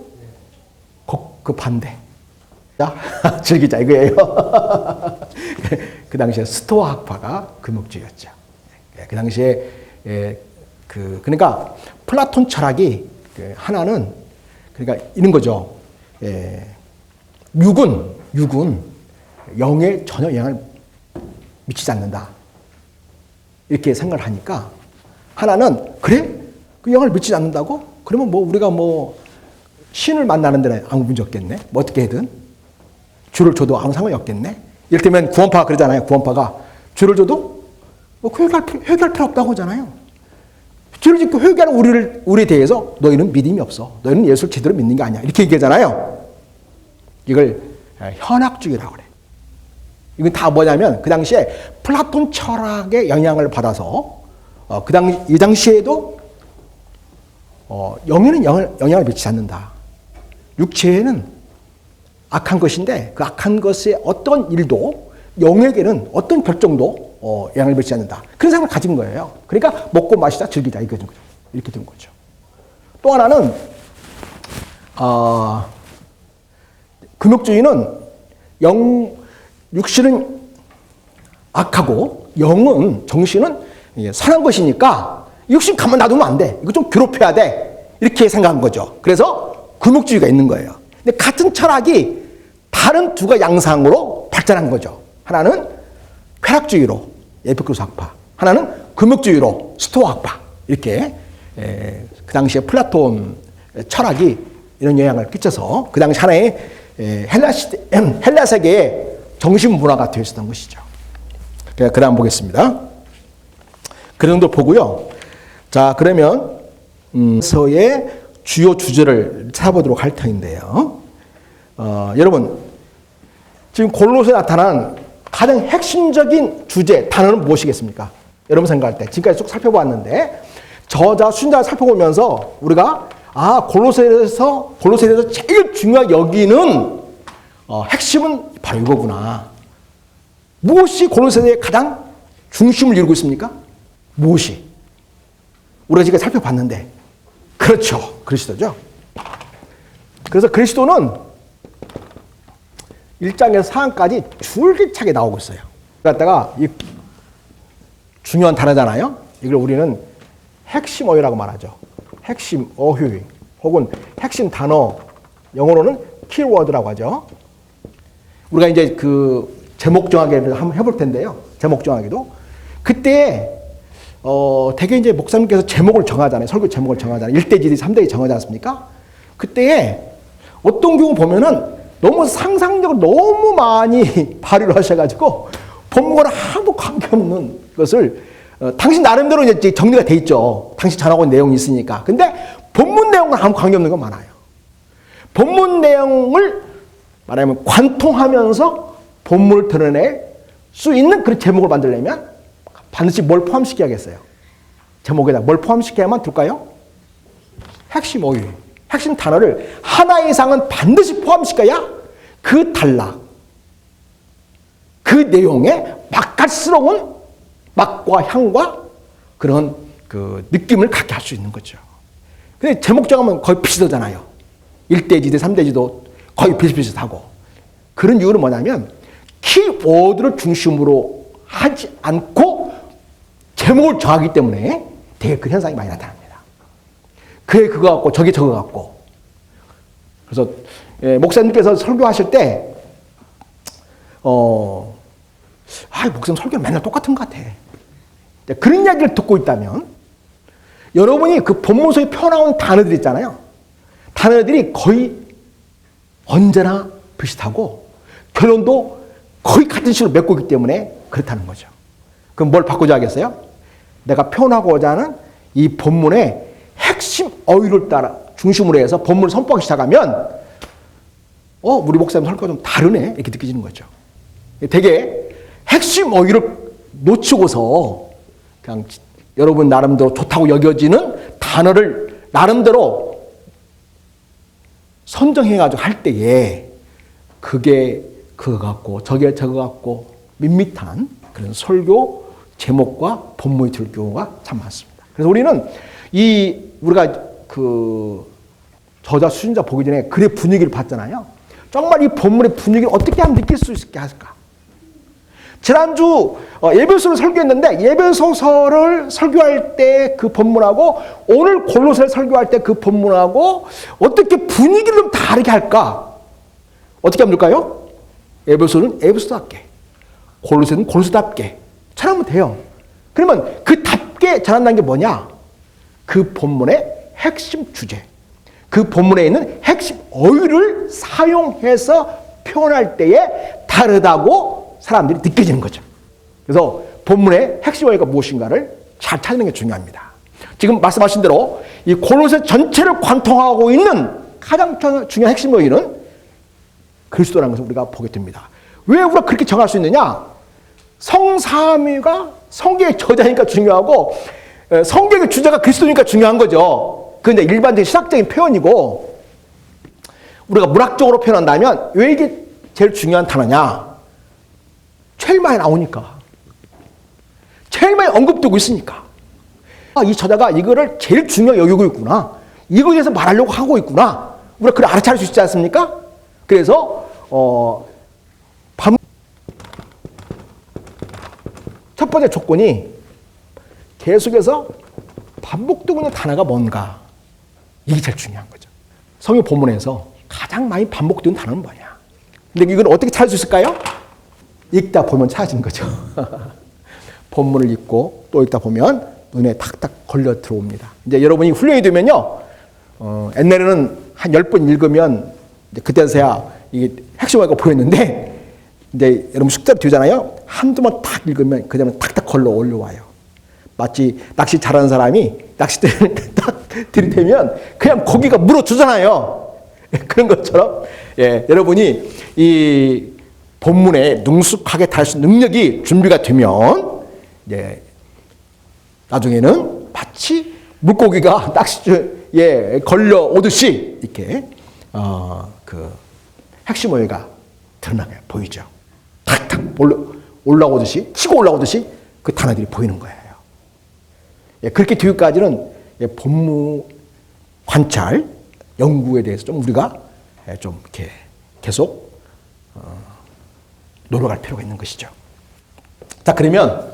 그 반대. 즐기자 이거예요. 그 당시에 스토아 학파가 금욕주의였죠. 그 당시에 그러니까 플라톤 철학이 하나는 그러니까 이런 거죠. 육은 영에 전혀 영향을 미치지 않는다. 이렇게 생각을 하니까 하나는 그래? 그 영향을 미치지 않는다고? 그러면 우리가 신을 만나는 데는 아무 문제 없겠네. 어떻게 해든 주를 줘도 아무 상관이 없겠네. 이를테면 구원파가 그러잖아요. 구원파가 주를 줘도 뭐 회개할 필요 없다고 하잖아요. 죄를 짓고 회개하는 우리에 대해서 너희는 믿음이 없어. 너희는 예수를 제대로 믿는 게 아니야. 이렇게 얘기하잖아요. 이걸 현학주의라고 그래. 이건 다 뭐냐면 그 당시에 플라톤 철학의 영향을 받아서 이 당시에도 영에는 영향을 미치지 않는다. 육체에는 악한 것인데 그 악한 것의 어떤 일도 영에게는 어떤 결정도 영향을 미치지 않는다. 그런 생각을 가진 거예요. 그러니까 먹고 마시다 즐기다 이렇게 된 거죠. 또 하나는 금욕주의는 육신은 악하고 정신은 선한 것이니까 육신 가만 놔두면 안 돼. 이거 좀 괴롭혀야 돼. 이렇게 생각한 거죠. 그래서 금욕주의가 있는 거예요. 근데 같은 철학이 다른 두 가지 양상으로 발전한 거죠. 하나는 쾌락주의로 에피쿠로스 학파, 하나는 금욕주의로 스토아 학파. 이렇게 그 당시에 플라톤 철학이 이런 영향을 끼쳐서 그 당시 하나의 헬라 세계의 정신 문화가 되어 있었던 것이죠. 그 다음 보겠습니다. 그 정도 보고요. 자, 그러면 서의 주요 주제를 찾아보도록 할 터인데요. 여러분, 지금 골로새에 나타난 가장 핵심적인 주제, 단어는 무엇이겠습니까? 여러분 생각할 때 지금까지 쭉 살펴보았는데 저자, 수신자를 살펴보면서 우리가 골로새에서 제일 중요하게 여기는 핵심은 바로 이거구나. 무엇이 골로새의 가장 중심을 이루고 있습니까? 무엇이? 우리가 지금 살펴봤는데 그렇죠. 그리스도죠. 그래서 그리스도는 1장에서 4장까지 줄기차게 나오고 있어요. 갖다가 이 중요한 단어잖아요. 이걸 우리는 핵심 어휘라고 말하죠. 핵심 어휘 혹은 핵심 단어, 영어로는 키워드라고 하죠. 우리가 이제 그 제목 정하기를 한번 해볼 텐데요. 제목 정하기도 그때 대개 이제 목사님께서 제목을 정하잖아요. 설교 제목을 정하잖아요. 1대지리 3대지 정하지 않습니까? 그때 어떤 경우 보면은 너무 상상력을 너무 많이 발휘를 하셔가지고 본문과는 아무 관계없는 것을 당신 나름대로 이제 정리가 돼 있죠. 당신 전하고 있는 내용이 있으니까. 근데 본문 내용과 아무 관계없는 건 많아요. 본문 내용을 말하면 관통하면서 본문을 드러낼 수 있는 그런 제목을 만들려면 반드시 뭘 포함시켜야겠어요? 제목에다 뭘 포함시켜야만 될까요? 핵심 어휘, 핵심 단어를 하나 이상은 반드시 포함시켜야 그 단락, 그 내용에 맛깔스러운 맛과 향과 그런 그 느낌을 갖게 할 수 있는 거죠. 근데 제목 정하면 거의 비슷하잖아요. 1대지도 3대지도 거의 비슷비슷하고. 그런 이유는 뭐냐면 키워드를 중심으로 하지 않고 제목을 정하기 때문에 되게 그 현상이 많이 나타납니다. 그게 그거 같고 저게 저거 같고. 그래서 목사님께서 설교하실 때 목사님 설교는 맨날 똑같은 것 같아. 그런 이야기를 듣고 있다면 여러분이 그 본문 속에 표현나온 단어들 있잖아요. 단어들이 거의 언제나 비슷하고 결론도 거의 같은 식으로 맺고 있기 때문에 그렇다는 거죠. 그럼 뭘 바꾸자 하겠어요? 내가 표현하고자 하는 이 본문의 핵심 어휘를 따라 중심으로 해서 본문을 선포하기 시작하면 우리 목사님 설교가 좀 다르네 이렇게 느껴지는 거죠. 되게 핵심 어휘를 놓치고서 그냥 여러분 나름대로 좋다고 여겨지는 단어를 나름대로 선정해가지고 할 때에 그게 그거 같고 저게 저거 같고 밋밋한 그런 설교 제목과 본문이 될 경우가 참 많습니다. 그래서 우리는 우리가 그 저자 수신자 보기 전에 글의 분위기를 봤잖아요. 정말 이 본문의 분위기를 어떻게 하면 느낄 수 있게 할까? 지난주 예배소를 설교했는데 예배소서를 설교할 때 그 본문하고 오늘 골로새를 설교할 때 그 본문하고 어떻게 분위기를 좀 다르게 할까? 어떻게 하면 될까요? 예배소는 예배소답게, 골로새는 골로새답게 전하면 돼요. 그러면 그 답게 전한다는 게 뭐냐? 그 본문의 핵심 주제, 그 본문에 있는 핵심 어휘를 사용해서 표현할 때에 다르다고 사람들이 느껴지는 거죠. 그래서 본문의 핵심 원리가 무엇인가를 잘 찾는 게 중요합니다. 지금 말씀하신 대로 이 골로새 전체를 관통하고 있는 가장 중요한 핵심 원리는 그리스도라는 것을 우리가 보게 됩니다. 왜 우리가 그렇게 정할 수 있느냐? 성삼위가 성경의 저자니까 중요하고 성경의 주자가 그리스도니까 중요한 거죠. 그런데 일반적인 신학적인 표현이고, 우리가 문학적으로 표현한다면 왜 이게 제일 중요한 단어냐? 제일 많이 나오니까, 제일 많이 언급되고 있으니까. 이 저자가 이거를 제일 중요하게 여기고 있구나, 이거에 대해서 말하려고 하고 있구나, 우리가 그걸 알아차릴 수 있지 않습니까? 그래서 첫 번째 조건이 계속해서 반복되고 있는 단어가 뭔가, 이게 제일 중요한 거죠. 성경 본문에서 가장 많이 반복되는 단어는 뭐냐? 근데 이건 어떻게 찾을 수 있을까요? 읽다 보면 찾아지는 거죠. 본문을 읽고 또 읽다 보면 눈에 탁탁 걸려 들어옵니다. 이제 여러분이 훈련이 되면요, 옛날에는 한 10번 읽으면 그때서야 이게 핵심화가 보였는데, 이제 여러분 숙제로 되잖아요. 한두 번 탁 읽으면 그 다음에 탁탁 걸러 올라와요. 마치 낚시 잘하는 사람이 낚싯대를 딱 들이대면 그냥 고기가 물어주잖아요. 그런 것처럼, 예, 여러분이 이 본문에 능숙하게 다룰 수 있는 능력이 준비가 되면, 예, 나중에는 마치 물고기가 낚싯줄에 걸려 오듯이 이렇게 그 핵심 원리가 드러나게 보이죠. 탁탁 올라오듯이, 치고 올라오듯이 그 단어들이 보이는 거예요. 예, 그렇게 되기까지는 본문 관찰, 연구에 대해서 좀 우리가 좀 이렇게 계속 노력할 필요가 있는 것이죠. 자, 그러면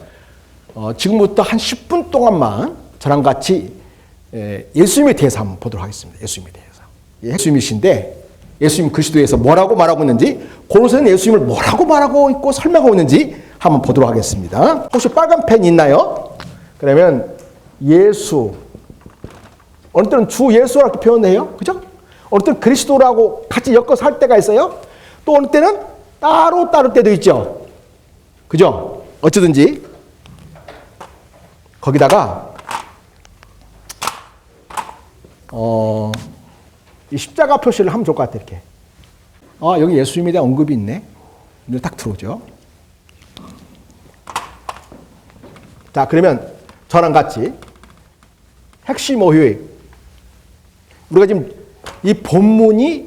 지금부터 한 10분 동안만 저랑 같이 예수님에 대해서 한번 보도록 하겠습니다. 예수님에 대해서. 예수님이신데 예수님 그리스도에서 뭐라고 말하고 있는지, 골로새는 예수님을 뭐라고 말하고 있고 설명하고 있는지 한번 보도록 하겠습니다. 혹시 빨간 펜 있나요? 그러면 예수, 어느 때는 주 예수라고 표현해요. 그죠? 어느 때는 그리스도라고 같이 엮어서 할 때가 있어요. 또 어느 때는 따로 때도 있죠. 그죠? 어쩌든지 거기다가 이 십자가 표시를 하면 좋을 것 같아요. 이렇게. 여기 예수님에 대한 언급이 있네. 눈에 딱 들어오죠. 자, 그러면 저랑 같이 핵심 어휘, 우리가 지금 이 본문의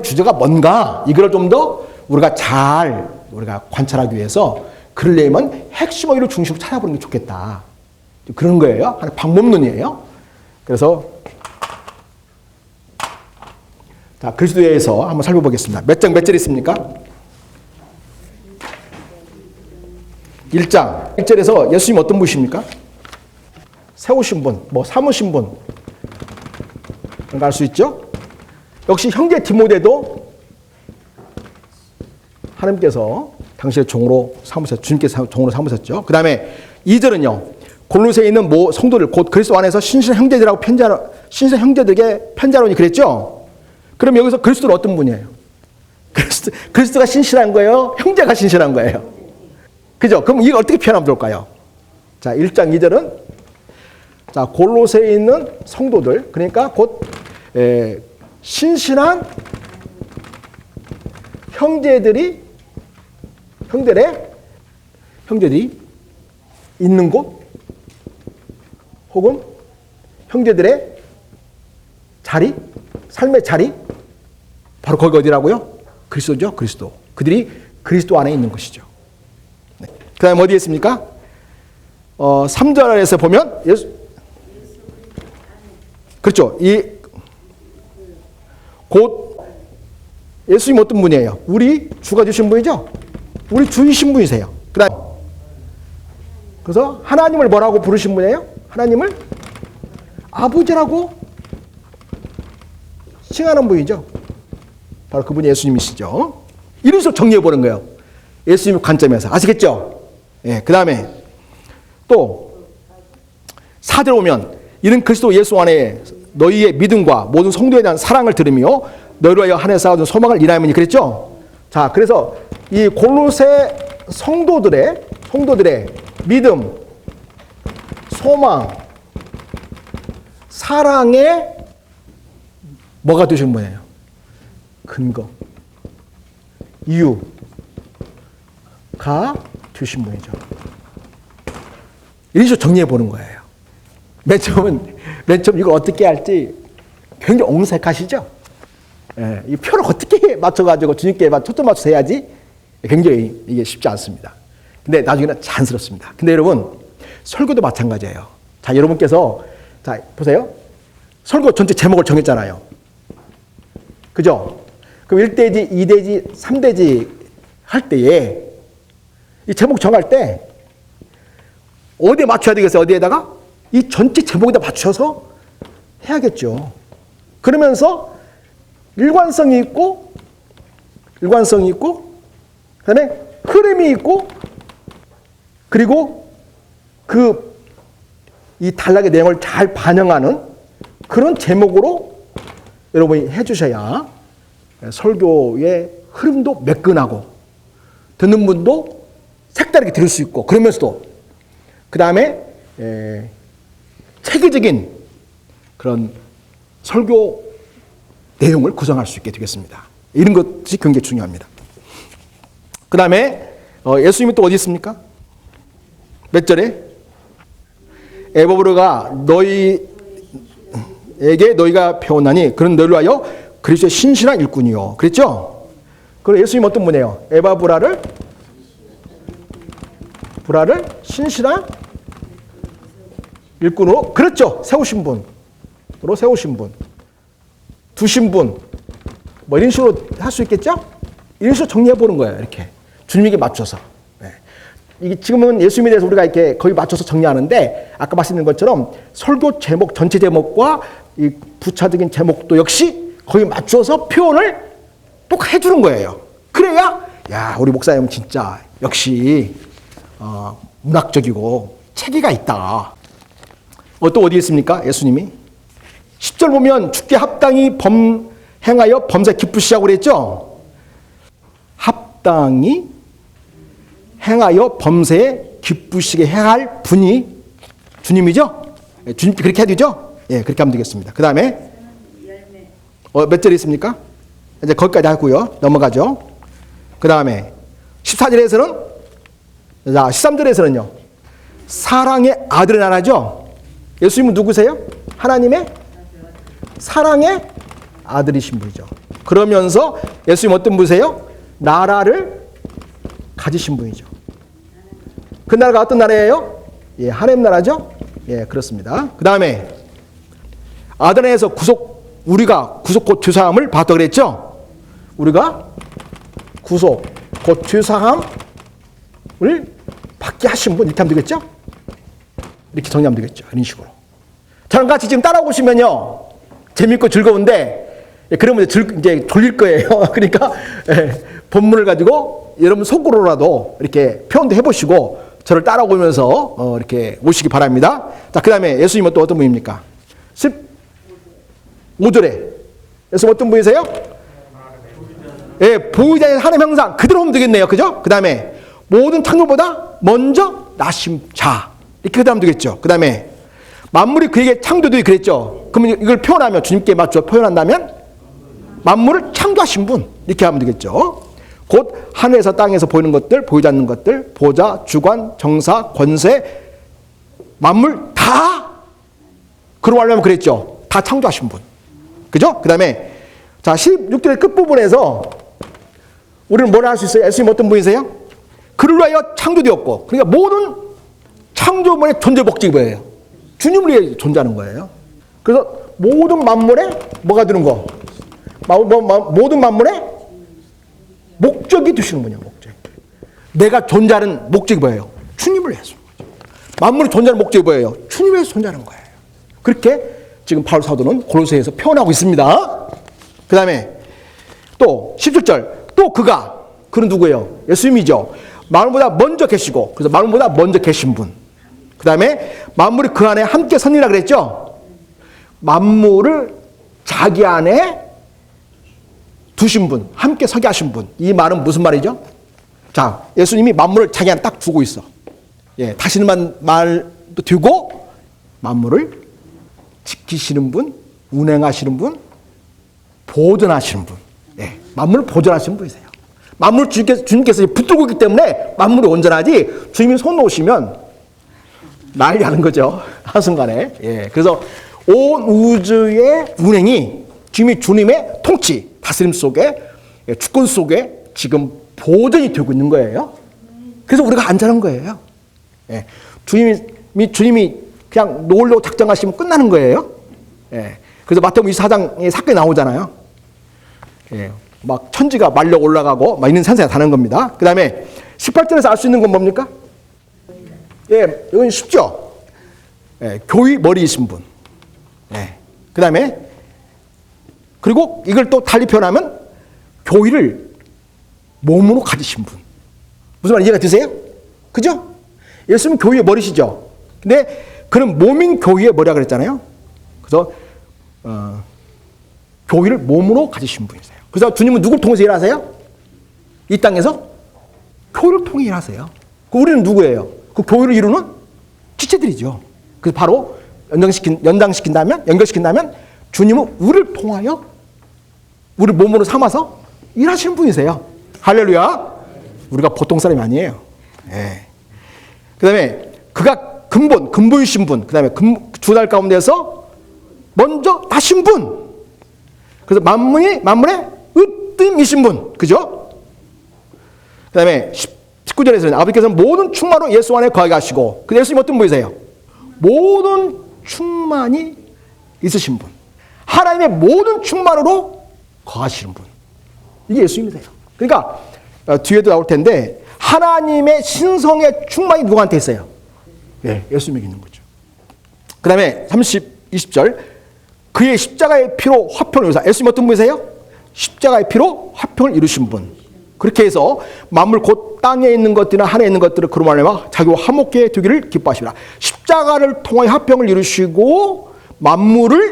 주제가 뭔가, 이걸 좀 더 우리가 관찰하기 위해서 그러려면 핵심 어휘를 중심으로 찾아보는 게 좋겠다. 그런 거예요. 하나의 방법론이에요. 그래서 자, 그리스도에 대해서 한번 살펴보겠습니다. 몇 절 있습니까? 1장 1절에서 예수님 어떤 분이십니까? 세우신 분, 삼으신 분, 알 수 있죠? 역시 형제 디모데도 하나님께서 당신의 종으로 삼으셨죠. 주님께서 종으로 삼으셨죠. 그 다음에 2절은요, 골로새에 있는 성도들, 곧 그리스도 안에서 신실한 형제들하고 신실한 형제들에게 편지하노니 그랬죠. 그럼 여기서 그리스도는 어떤 분이에요? 그리스도가 신실한 거예요? 형제가 신실한 거예요? 그죠? 그럼 이걸 어떻게 표현하면 좋을까요? 자, 1장 2절은 자, 골로새에 있는 성도들, 그러니까 곧 신실한 형제들이 있는 곳, 혹은 형제들의 자리, 삶의 자리, 바로 거기 어디라고요? 그리스도죠. 그리스도. 그들이 그리스도 안에 있는 것이죠. 네. 그 다음에 어디에 있습니까? 3절에서 보면 그렇죠. 곧 예수님 어떤 분이에요? 우리 주가 주신 분이죠. 우리 주이신 분이세요. 그래서 하나님을 뭐라고 부르신 분이에요? 하나님을 아버지라고 칭하는 분이죠. 바로 그분이 예수님이시죠. 이런 식으로 정리해보는 거예요. 예수님의 관점에서. 아시겠죠? 예, 그 다음에 또 4절 오면 이는 그리스도 예수 안에 너희의 믿음과 모든 성도에 대한 사랑을 들으며 너희로 하여 하늘에 쌓아둔 소망을 인하여니 그랬죠. 자, 그래서 이 골로새 성도들의 믿음, 소망, 사랑의 뭐가 되신 분이에요? 근거, 이유가 되신 분이죠. 이런 식으로 정리해 보는 거예요. 맨 처음 이걸 어떻게 할지 굉장히 옹색하시죠? 예, 이 표를 어떻게 맞춰가지고 주님께 초점 맞춰서 해야지 굉장히 이게 쉽지 않습니다. 근데 나중에는 자연스럽습니다. 근데 여러분, 설교도 마찬가지예요. 자, 여러분께서, 자, 보세요. 설교 전체 제목을 정했잖아요. 그죠? 그럼 1대지, 2대지, 3대지 할 때에 이 제목 정할 때 어디에 맞춰야 되겠어요? 어디에다가? 이 전체 제목에다 맞춰서 해야겠죠. 그러면서 일관성이 있고, 그다음에 흐름이 있고, 그리고 이 단락의 내용을 잘 반영하는 그런 제목으로 여러분이 해주셔야 설교의 흐름도 매끈하고 듣는 분도 색다르게 들을 수 있고, 그러면서도 그 다음에 체계적인 그런 설교 내용을 구성할 수 있게 되겠습니다. 이런 것이 굉장히 중요합니다. 그 다음에 예수님이 또 어디 있습니까? 몇 절에? 에바브르가 너희에게 너희가 배웠나니 그런 너희를 위하여 그리스도의 신실한 일꾼이요. 그랬죠? 그럼 예수님 어떤 분이에요? 에바브라를 신실한 일꾼으로, 그렇죠, 세우신 분으로 세우신 분, 두신 분, 뭐 이런 식으로 할 수 있겠죠? 이런 식으로 정리해 보는 거예요. 이렇게 주님에게 맞춰서. 네. 이게 지금은 예수님에 대해서 우리가 이렇게 거의 맞춰서 정리하는데, 아까 말씀드린 것처럼 설교 제목 전체 제목과 이 부차적인 제목도 역시 거의 맞춰서 표현을 꼭 해주는 거예요. 그래야 야, 우리 목사님은 진짜 역시 문학적이고 체계가 있다. 또 어디 있습니까? 예수님이 10절 보면 주께 합당히 행하여 범사에 기쁘시라고 그랬죠? 합당히 행하여 범사에 기쁘시게 행할 분이 주님이죠? 주님께 그렇게 해야 되죠? 예, 그렇게 하면 되겠습니다. 그 다음에 몇 절이 있습니까? 이제 거기까지 하고요. 넘어가죠. 그 다음에 14절에서는, 자, 13절에서는요. 사랑의 아들의 나라죠? 예수님은 누구세요? 하나님의 사랑의 아들이신 분이죠. 그러면서 예수님 어떤 분이세요? 나라를 가지신 분이죠. 그 나라가 어떤 나라예요? 예, 하나님 나라죠? 예, 그렇습니다. 그 다음에 아들 안에서 우리가 구속 곧 죄사함을 받았다 그랬죠? 우리가 구속 곧 죄사함을 받게 하신 분, 이렇게 하면 되겠죠? 이렇게 정리하면 되겠죠. 이런 식으로. 저랑 같이 지금 따라오시면요, 재밌고 즐거운데, 그러면 이제 졸릴 거예요. 그러니까 본문을 가지고 여러분 속으로라도 이렇게 표현도 해보시고 저를 따라오면서 이렇게 오시기 바랍니다. 자, 그 다음에 예수님은 또 어떤 분입니까? 15절에 예수님 어떤 분이세요? 예, 보호자의 하나님 형상 그대로 하면 되겠네요. 그죠? 그 다음에 모든 창조보다 먼저 나신 자, 이렇게 하면 되겠죠. 그 다음에 만물이 그에게 창조되기 그랬죠. 그러면 이걸 표현하면, 주님께 맞춰 표현한다면 만물을 창조하신 분, 이렇게 하면 되겠죠. 곧 하늘에서 땅에서 보이는 것들, 보이지 않는 것들, 보좌, 주관, 정사, 권세, 만물 다, 그러고 하려면 그랬죠. 다 창조하신 분. 그죠? 그 다음에 자, 16절의 끝부분에서 우리는 뭘 할 수 있어요? 예수님 어떤 분이세요? 그를 위하여 창조되었고, 그러니까 모든 창조물의 존재 목적이 뭐예요? 주님을 위해 존재하는 거예요. 그래서 모든 만물에 뭐가 되는 거? 모든 만물에 목적이 되시는 분이에요. 목적. 내가 존재하는 목적이 뭐예요? 주님을 위해서. 만물이 존재하는 목적이 뭐예요? 주님을 위해서 존재하는 거예요. 그렇게 지금 바울 사도는 골로새에서 표현하고 있습니다. 그 다음에 또 17절, 또 그는 누구예요? 예수님이죠. 만물보다 먼저 계시고, 그래서 만물보다 먼저 계신 분. 그 다음에 만물이 그 안에 함께 선이라 그랬죠. 만물을 자기 안에 두신 분, 함께 서게 하신 분. 이 말은 무슨 말이죠? 자, 예수님이 만물을 자기 안에 딱 두고 있어. 예, 다시는 말도 되고 만물을 지키시는 분, 운행하시는 분, 보존하시는 분. 예, 만물을 보존하시는 분이세요. 만물 주님께서 붙들고 있기 때문에 만물이 온전하지, 주님이 손 놓으시면 난리 나는 거죠. 한순간에. 예, 그래서 온 우주의 운행이 주님의 통치, 다스림 속에, 주권 속에 지금 보존이 되고 있는 거예요. 그래서 우리가 안전한 거예요. 예, 주님이 그냥 놓으려고 작정하시면 끝나는 거예요. 예, 그래서 마태복음 24장에 사건이 나오잖아요. 예, 막 천지가 말려 올라가고 막 이런 산세가 다는 겁니다. 그 다음에 18절에서 알 수 있는 건 뭡니까? 예, 이건 쉽죠. 예, 교의 머리이신 분. 예, 그 다음에 그리고 이걸 또 달리 표현하면 교의를 몸으로 가지신 분. 무슨 말 이해가 되세요? 그죠? 예수님은 교회의 머리시죠. 근데 그는 몸인 교회의 머리라 그랬잖아요. 그래서 교회를 몸으로 가지신 분이세요. 그래서 주님은 누구를 통해서 일하세요? 이 땅에서 교회를 통해 일하세요. 우리는 누구예요? 그 교회를 이루는 지체들이죠. 그래서 바로 연결시킨다면 주님은 우리를 통하여 우리 몸으로 삼아서 일하시는 분이세요. 할렐루야. 우리가 보통 사람이 아니에요. 예. 그 다음에 그가 근본이신 분, 그 다음에 주달 가운데서 먼저 나신 분. 그래서 만물의 으뜸이신 분. 그죠? 그 다음에 19절에서는 아버지께서는 모든 충만으로 예수 안에 거하게 하시고, 그 예수님 어떤 분이세요? 모든 충만이 있으신 분. 하나님의 모든 충만으로 거하시는 분. 이게 예수님이세요. 그러니까 뒤에도 나올 텐데 하나님의 신성의 충만이 누구한테 있어요? 예, 예수님에게 있는 거죠. 그 다음에 20절 그의 십자가의 피로 화평을 이루사. 예수님 어떤 분이세요? 십자가의 피로 화평을 이루신 분. 그렇게 해서 만물 곧 땅에 있는 것들이나 하늘에 있는 것들을 그로 말미암아 자기와 화목케 되기를 기뻐하시라. 십자가를 통하여 화평을 이루시고 만물과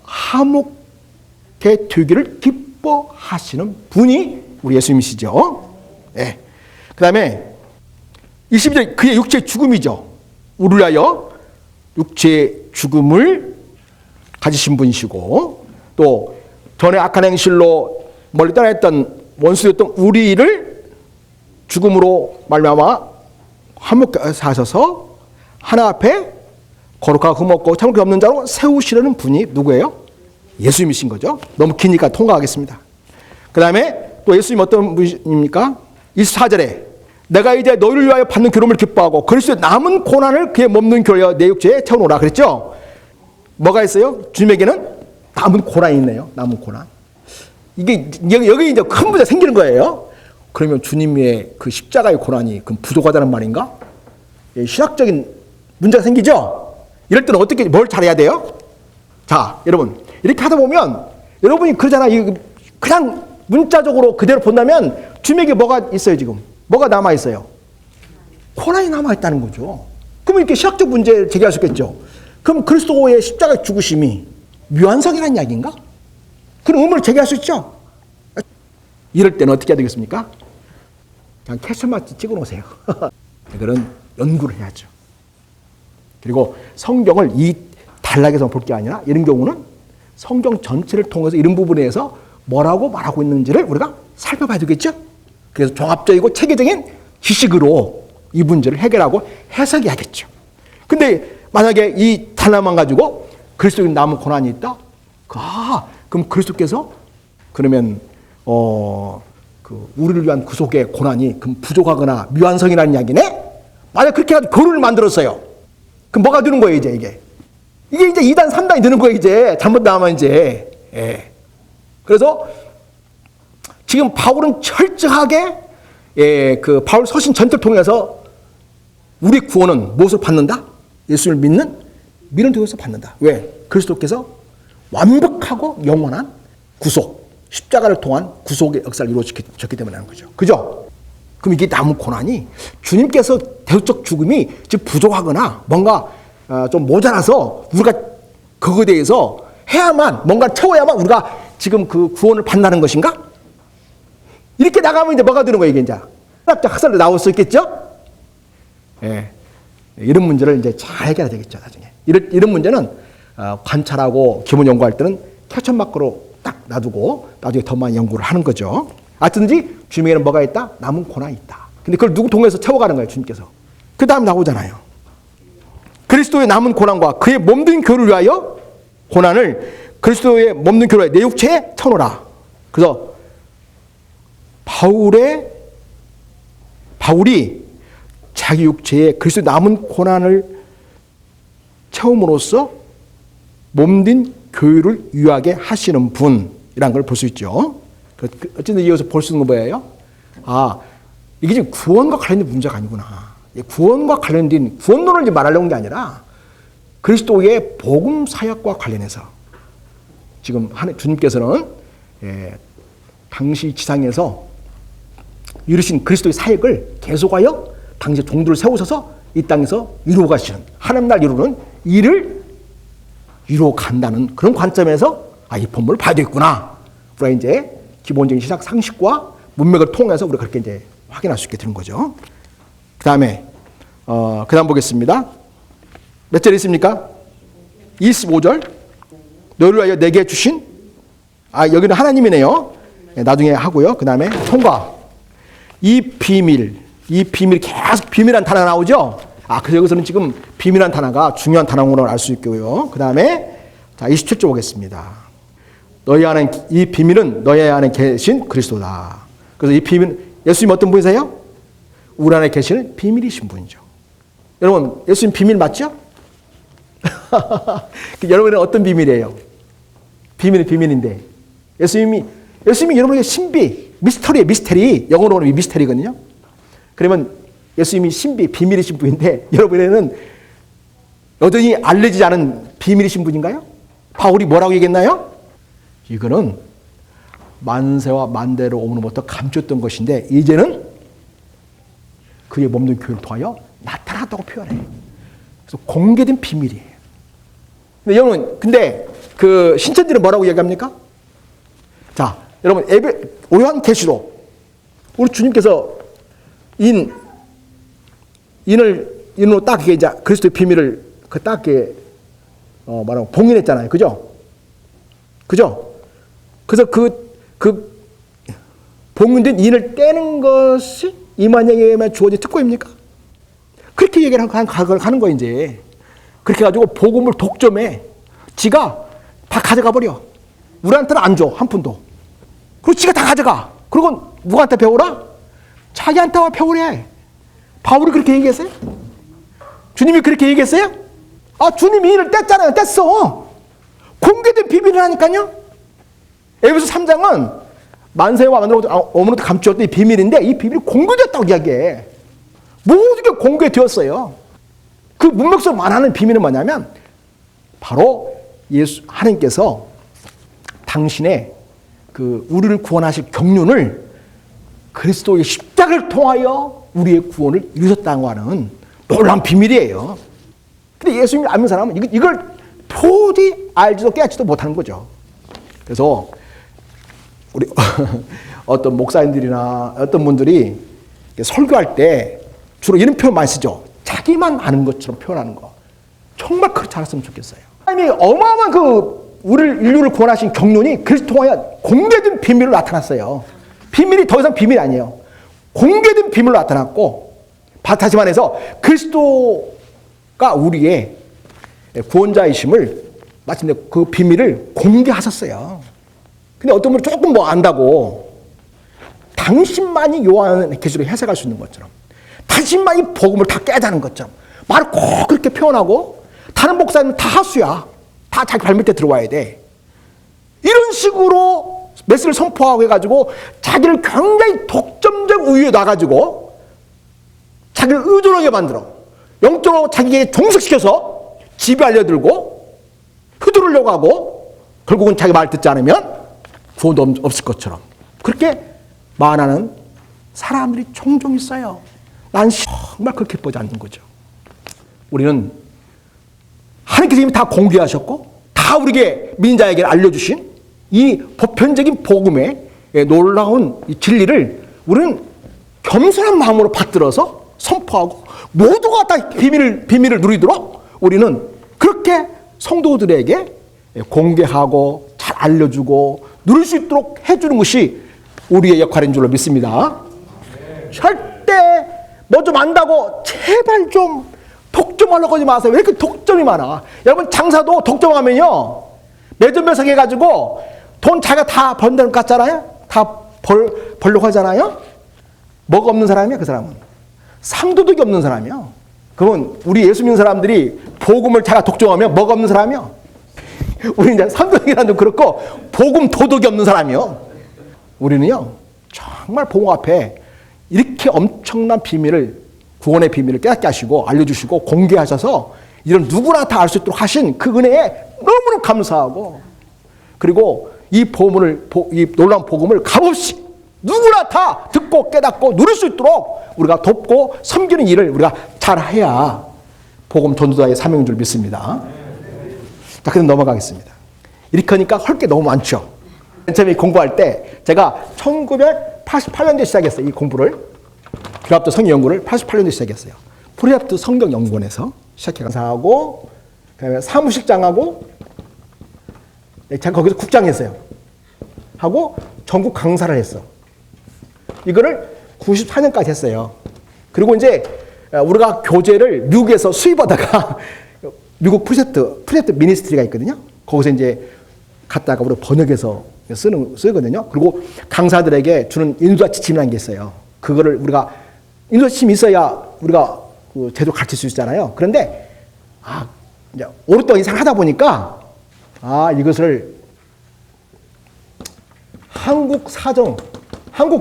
화목케 되기를 기뻐하시는 분이 우리 예수님이시죠. 네. 그 다음에 22절 그의 육체의 죽음이죠. 우리를 위하여 육체의 죽음을 가지신 분이시고, 또 전에 악한 행실로 멀리 떠나있던 원수였던 우리를 죽음으로 말미암아 화목케 하셔서 하나 앞에 거룩하고 흠없고 참을 게 없는 자로 세우시려는 분이 누구예요? 예수님이신 거죠. 너무 기니까 통과하겠습니다. 그 다음에 또 예수님 어떤 분입니까? 24절에 내가 이제 너희를 위하여 받는 괴로움을 기뻐하고 그리스도의 남은 고난을 그의 몸는 교회여 내 육체에 채워놓으라 그랬죠. 뭐가 있어요? 주님에게는 남은 고난이 있네요. 남은 고난. 이게 여기 이제 큰 문제가 생기는 거예요. 그러면 주님의 그 십자가의 고난이 그럼 부족하다는 말인가? 신학적인 문제가 생기죠. 이럴 때는 어떻게 뭘 잘해야 돼요? 자, 여러분 이렇게 하다 보면 여러분이 그러잖아요. 그냥 문자적으로 그대로 본다면 주님에게 뭐가 있어요 지금? 뭐가 남아있어요? 고난이 남아있다는 거죠. 그럼 이렇게 신학적 문제를 제기할 수 있겠죠. 그럼 그리스도의 십자가 죽으심이 묘한성이라는 이야기인가? 그런 의문을 제기할 수 있죠. 이럴 때는 어떻게 해야 되겠습니까? 그냥 캐스만 찍어놓으세요. 그런 연구를 해야죠. 그리고 성경을 이 단락에서 볼 게 아니라 이런 경우는 성경 전체를 통해서 이런 부분에서 뭐라고 말하고 있는지를 우리가 살펴봐야 되겠죠. 그래서 종합적이고 체계적인 지식으로 이 문제를 해결하고 해석해야겠죠. 근데 만약에 이 단락만 가지고 그리스도인 남은 고난이 있다? 그럼 그리스도께서 그러면 그 우리를 위한 구속의 고난이 그럼 부족하거나 미완성이라는 이야기네? 만약 그렇게 해가지고 교리를 만들었어요. 그럼 뭐가 되는 거예요 이제 이게 이제 2단 3단이 되는 거예요 이제 잘못 나오면 이제. 예. 그래서 지금 바울은 철저하게 그 바울 서신 전체를 통해서 우리 구원은 무엇을 받는다? 예수를 믿는 통해서 받는다. 왜? 그리스도께서 완벽하고 영원한 구속, 십자가를 통한 구속의 역사를 이루어졌기 때문에 하는 거죠. 그죠? 그럼 이게 남은 고난이 주님께서 대속적 죽음이 지금 부족하거나 뭔가 좀 모자라서 우리가 그거에 대해서 해야만 뭔가 채워야만 우리가 지금 그 구원을 받는다는 것인가? 이렇게 나가면 이제 뭐가 되는 거예요, 이게 이제. 학설로 나올 수 있겠죠? 예. 이런 문제를 이제 잘 해결해야 되겠죠, 나중에. 이런 문제는 관찰하고 기본 연구할 때는 캐천마크로 딱 놔두고 나중에 더 많이 연구를 하는 거죠. 어쩐지 주님에게는 뭐가 있다? 남은 고난이 있다. 근데 그걸 누구 통해서 채워가는 거예요, 주님께서. 그 다음 나오잖아요. 그리스도의 남은 고난과 그의 몸된 교를 위하여 고난을 그리스도의 몸된 교를 위하여 내 육체에 쳐놓으라. 그래서 바울이 자기 육체에 그리스도의 남은 고난을 채움으로써 몸된 교회를 유하게 하시는 분이라는 걸 볼 수 있죠. 어쨌든 이어서 볼 수 있는 건 뭐예요? 이게 지금 구원과 관련된 문제가 아니구나. 구원과 관련된 구원론을 이제 말하려는 게 아니라 그리스도의 복음 사역과 관련해서 지금 주님께서는 당시 지상에서 이루신 그리스도의 사역을 계속하여 당시 종들을 세우셔서 이 땅에서 이루어 가시는 하나님 나라 이루는 일을 이루어 간다는 그런 관점에서 이 본문을 봐야 되겠구나. 우리가 이제 기본적인 신학 상식과 문맥을 통해서 우리가 그렇게 이제 확인할 수 있게 되는 거죠. 그 다음에 그다음 보겠습니다. 몇 절 있습니까? 25절. 너를 위하여 내게 주신 여기는 하나님이네요. 나중에 하고요. 그 다음에 통과. 이 비밀 계속 비밀한 단어가 나오죠. 그래서 여기서는 지금 비밀한 단어가 중요한 단어로 알 수 있고요. 그 다음에 27절 보겠습니다. 이 비밀은 너희 안에 계신 그리스도다. 그래서 이 비밀, 예수님 어떤 분이세요? 우리 안에 계시는 비밀이신 분이죠. 여러분, 예수님 비밀 맞죠? 여러분은 어떤 비밀이에요? 비밀은 비밀인데. 예수님이 여러분에게 신비, 미스터리, 영어로는 미스터리거든요. 그러면 예수님이 신비, 비밀이신 분인데 여러분에게는 여전히 알려지지 않은 비밀이신 분인가요? 바울이 뭐라고 얘기했나요? 이거는 만세와 만대로 오므로부터 감췄던 것인데 이제는 그의 몸된 교회를 통하여 나타났다고 표현해요. 그래서 공개된 비밀이에요. 근데 여러분, 그 신천지는 뭐라고 얘기합니까? 자, 여러분, 요한계시록 우리 주님께서 인으로 딱 이제 그리스도의 비밀을 딱 말하고 봉인했잖아요. 그죠? 그래서 그 봉인된 인을 떼는 것이 이만희에게만 주어진 특권입니까? 그렇게 얘기를 하는 거예요, 이제. 그렇게 해가지고 복음을 독점해. 지가 다 가져가 버려. 우리한테는 안 줘, 한 푼도. 그리고 지가 다 가져가. 그리고 누구한테 배우라? 자기한테만 배우래. 바울이 그렇게 얘기했어요? 주님이 그렇게 얘기했어요? 주님이 인을 뗐잖아요. 뗐어. 공개된 비밀을 하니까요. 에베소 3장은 만세와 어머니도 감추었던 이 비밀인데 이 비밀이 공개됐다고 이야기해. 모든 게 공개되었어요. 그 문맥 속에 말하는 비밀은 뭐냐면 바로 하나님께서 당신의 우리를 구원하실 경륜을 그리스도의 십자가를 통하여 우리의 구원을 이루셨다고 하는 놀라운 비밀이에요. 근데 예수님을 아는 사람은 이걸 도저히 알지도 깨닫지도 못하는 거죠. 그래서 우리 어떤 목사님들이나 어떤 분들이 설교할 때 주로 이런 표현 많이 쓰죠. 자기만 아는 것처럼 표현하는 거. 정말 그렇지 않았으면 좋겠어요. 하나님이 어마어마한 우리를 인류를 구원하신 경륜이 그리스도 통하여 공개된 비밀로 나타났어요. 비밀이 더 이상 비밀이 아니에요. 공개된 비밀로 나타났고, 다시 말해서 그리스도가 우리의 구원자이심을 마침내 그 비밀을 공개하셨어요. 근데 어떤 분은 조금 안다고 당신만이 요한계시록을 해석할 수 있는 것처럼, 당신만이 복음을 다 깨닫는 것처럼 말을 꼭 그렇게 표현하고, 다른 목사님은 다 하수야. 다 자기 발밑에 들어와야 돼. 이런 식으로 메시지를 선포하고 해가지고 자기를 굉장히 독점적 우위에 놔가지고 자기를 의존하게 만들어. 영적으로 자기에게 종식시켜서 지배하려들고 휘두르려고 하고 결국은 자기 말 듣지 않으면 구원도 없을 것처럼 그렇게 말하는 사람들이 종종 있어요. 난 정말 그렇게 보지 않는 거죠. 우리는 하나님께서 이미 다 공개하셨고 다 우리에게 민자에게 알려주신 이 보편적인 복음의 놀라운 이 진리를 우리는 겸손한 마음으로 받들어서 선포하고 모두가 다 비밀을 누리도록 우리는 그렇게 성도들에게 공개하고 잘 알려주고 누릴 수 있도록 해주는 것이 우리의 역할인 줄로 믿습니다. 절대 뭐 좀 안다고 제발 좀 독점하려고 하지 마세요. 왜 이렇게 독점이 많아? 여러분 장사도 독점하면요 매점배석 해가지고 돈 자기가 다 번다는 것 같잖아요. 다 벌려고 하잖아요. 뭐가 없는 사람이야 그 사람은. 상도덕이 없는 사람이요. 그건 우리 예수 믿는 사람들이 복음을 자기가 독점하면 뭐가 없는 사람이요. 우리 이제 상도덕이라는 좀 그렇고 복음 도덕이 없는 사람이요. 우리는요 정말 복음 앞에 이렇게 엄청난 비밀을 구원의 비밀을 깨닫게 하시고 알려주시고 공개하셔서 이런 누구나 다 알 수 있도록 하신 그 은혜에 너무나 감사하고 그리고 이 놀라운 복음을 값없이 누구나 다 듣고 깨닫고 누릴 수 있도록 우리가 돕고 섬기는 일을 우리가 잘해야 복음 전도자의 사명인 줄 믿습니다. 자, 그럼 넘어가겠습니다. 이렇게 하니까 할 게 너무 많죠. 맨 처음에 공부할 때 제가 1988년도에 시작했어요. 이 공부를. 프리합트 성경 연구를 88년도에 시작했어요. 프리합트 성경 연구원에서 시작해 강사하고 그다음에 사무실장하고 제가 거기서 국장했어요. 하고 전국 강사를 했어. 이거를 94년까지 했어요. 그리고 이제 우리가 교재를 미국에서 수입하다가 미국 프리셉트 미니스트리가 있거든요. 거기서 이제 갔다가 우리 번역해서 쓰거든요. 그리고 강사들에게 주는 인도자 지침이라는 게 있어요. 그거를 우리가 인도자 지침이 있어야 우리가 그 제대로 가르칠 수 있잖아요. 그런데 이제 오랫동안 이상 하다 보니까 이것을 한국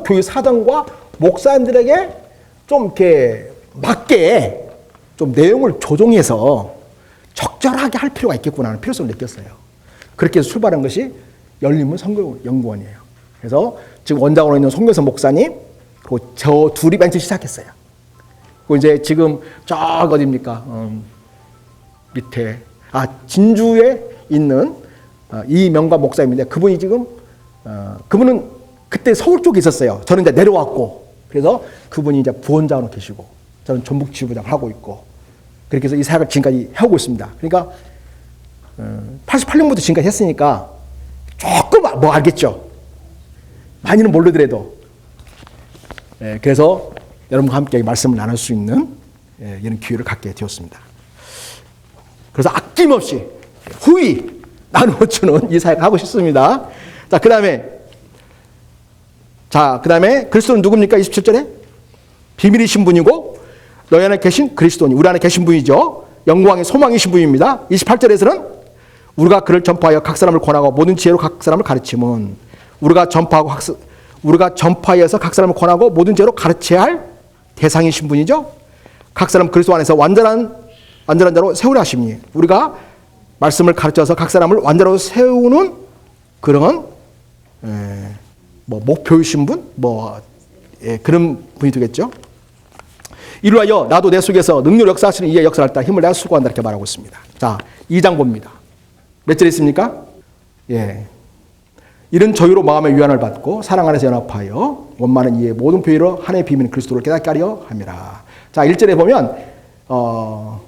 교육 사정과 목사님들에게 좀 이렇게 맞게 좀 내용을 조정해서 적절하게 할 필요가 있겠구나 하는 필요성을 느꼈어요. 그렇게 해서 출발한 것이 열린문 성경연구원이에요. 그래서 지금 원장으로 있는 송교선 목사님, 그리고 저 둘이 맨 처음 시작했어요. 그리고 이제 지금 저 어디입니까? 밑에 진주에 있는 이명관 목사님인데 그분이 지금 그분은 그때 서울 쪽에 있었어요. 저는 이제 내려왔고 그래서 그분이 이제 부원장으로 계시고 저는 전북지부장 하고 있고 그렇게 해서 이 사역을 지금까지 해오고 있습니다. 그러니까 88년부터 지금까지 했으니까 조금 뭐 알겠죠. 많이는 모르더라도 그래서 여러분과 함께 말씀을 나눌 수 있는 이런 기회를 갖게 되었습니다. 그래서 아낌없이 후히 나누어주는 이 사역을 하고 싶습니다. 자, 그 다음에 그리스도는 누굽니까? 27절에 비밀이신 분이고 너희 안에 계신 그리스도니 우리 안에 계신 분이죠. 영광의 소망이신 분입니다. 28절에서는 우리가 그를 전파하여 각 사람을 권하고 모든 지혜로 각 사람을 가르치면 우리가 전파하여서 각 사람을 권하고 모든 지혜로 가르쳐야 할 대상이신 분이죠. 각 사람 그리스도 안에서 완전한 자로 세우려 하심니 우리가 말씀을 가르쳐서 각 사람을 완전하로 세우는 그런 목표이신 분, 그런 분이 되겠죠. 이루하여 나도 내 속에서 능력 역사하시는 이의 역사를 따라 힘을 내가 수고한다 이렇게 말하고 있습니다. 자, 2장 봅니다. 몇 절에 있습니까? 이런 저희로 마음의 유한을 받고 사랑 안에서 연합하여 원만한 이의 모든 표의로 하나님의 비밀인 그리스도를 깨닫게 하려 함이라. 자, 1절에 보면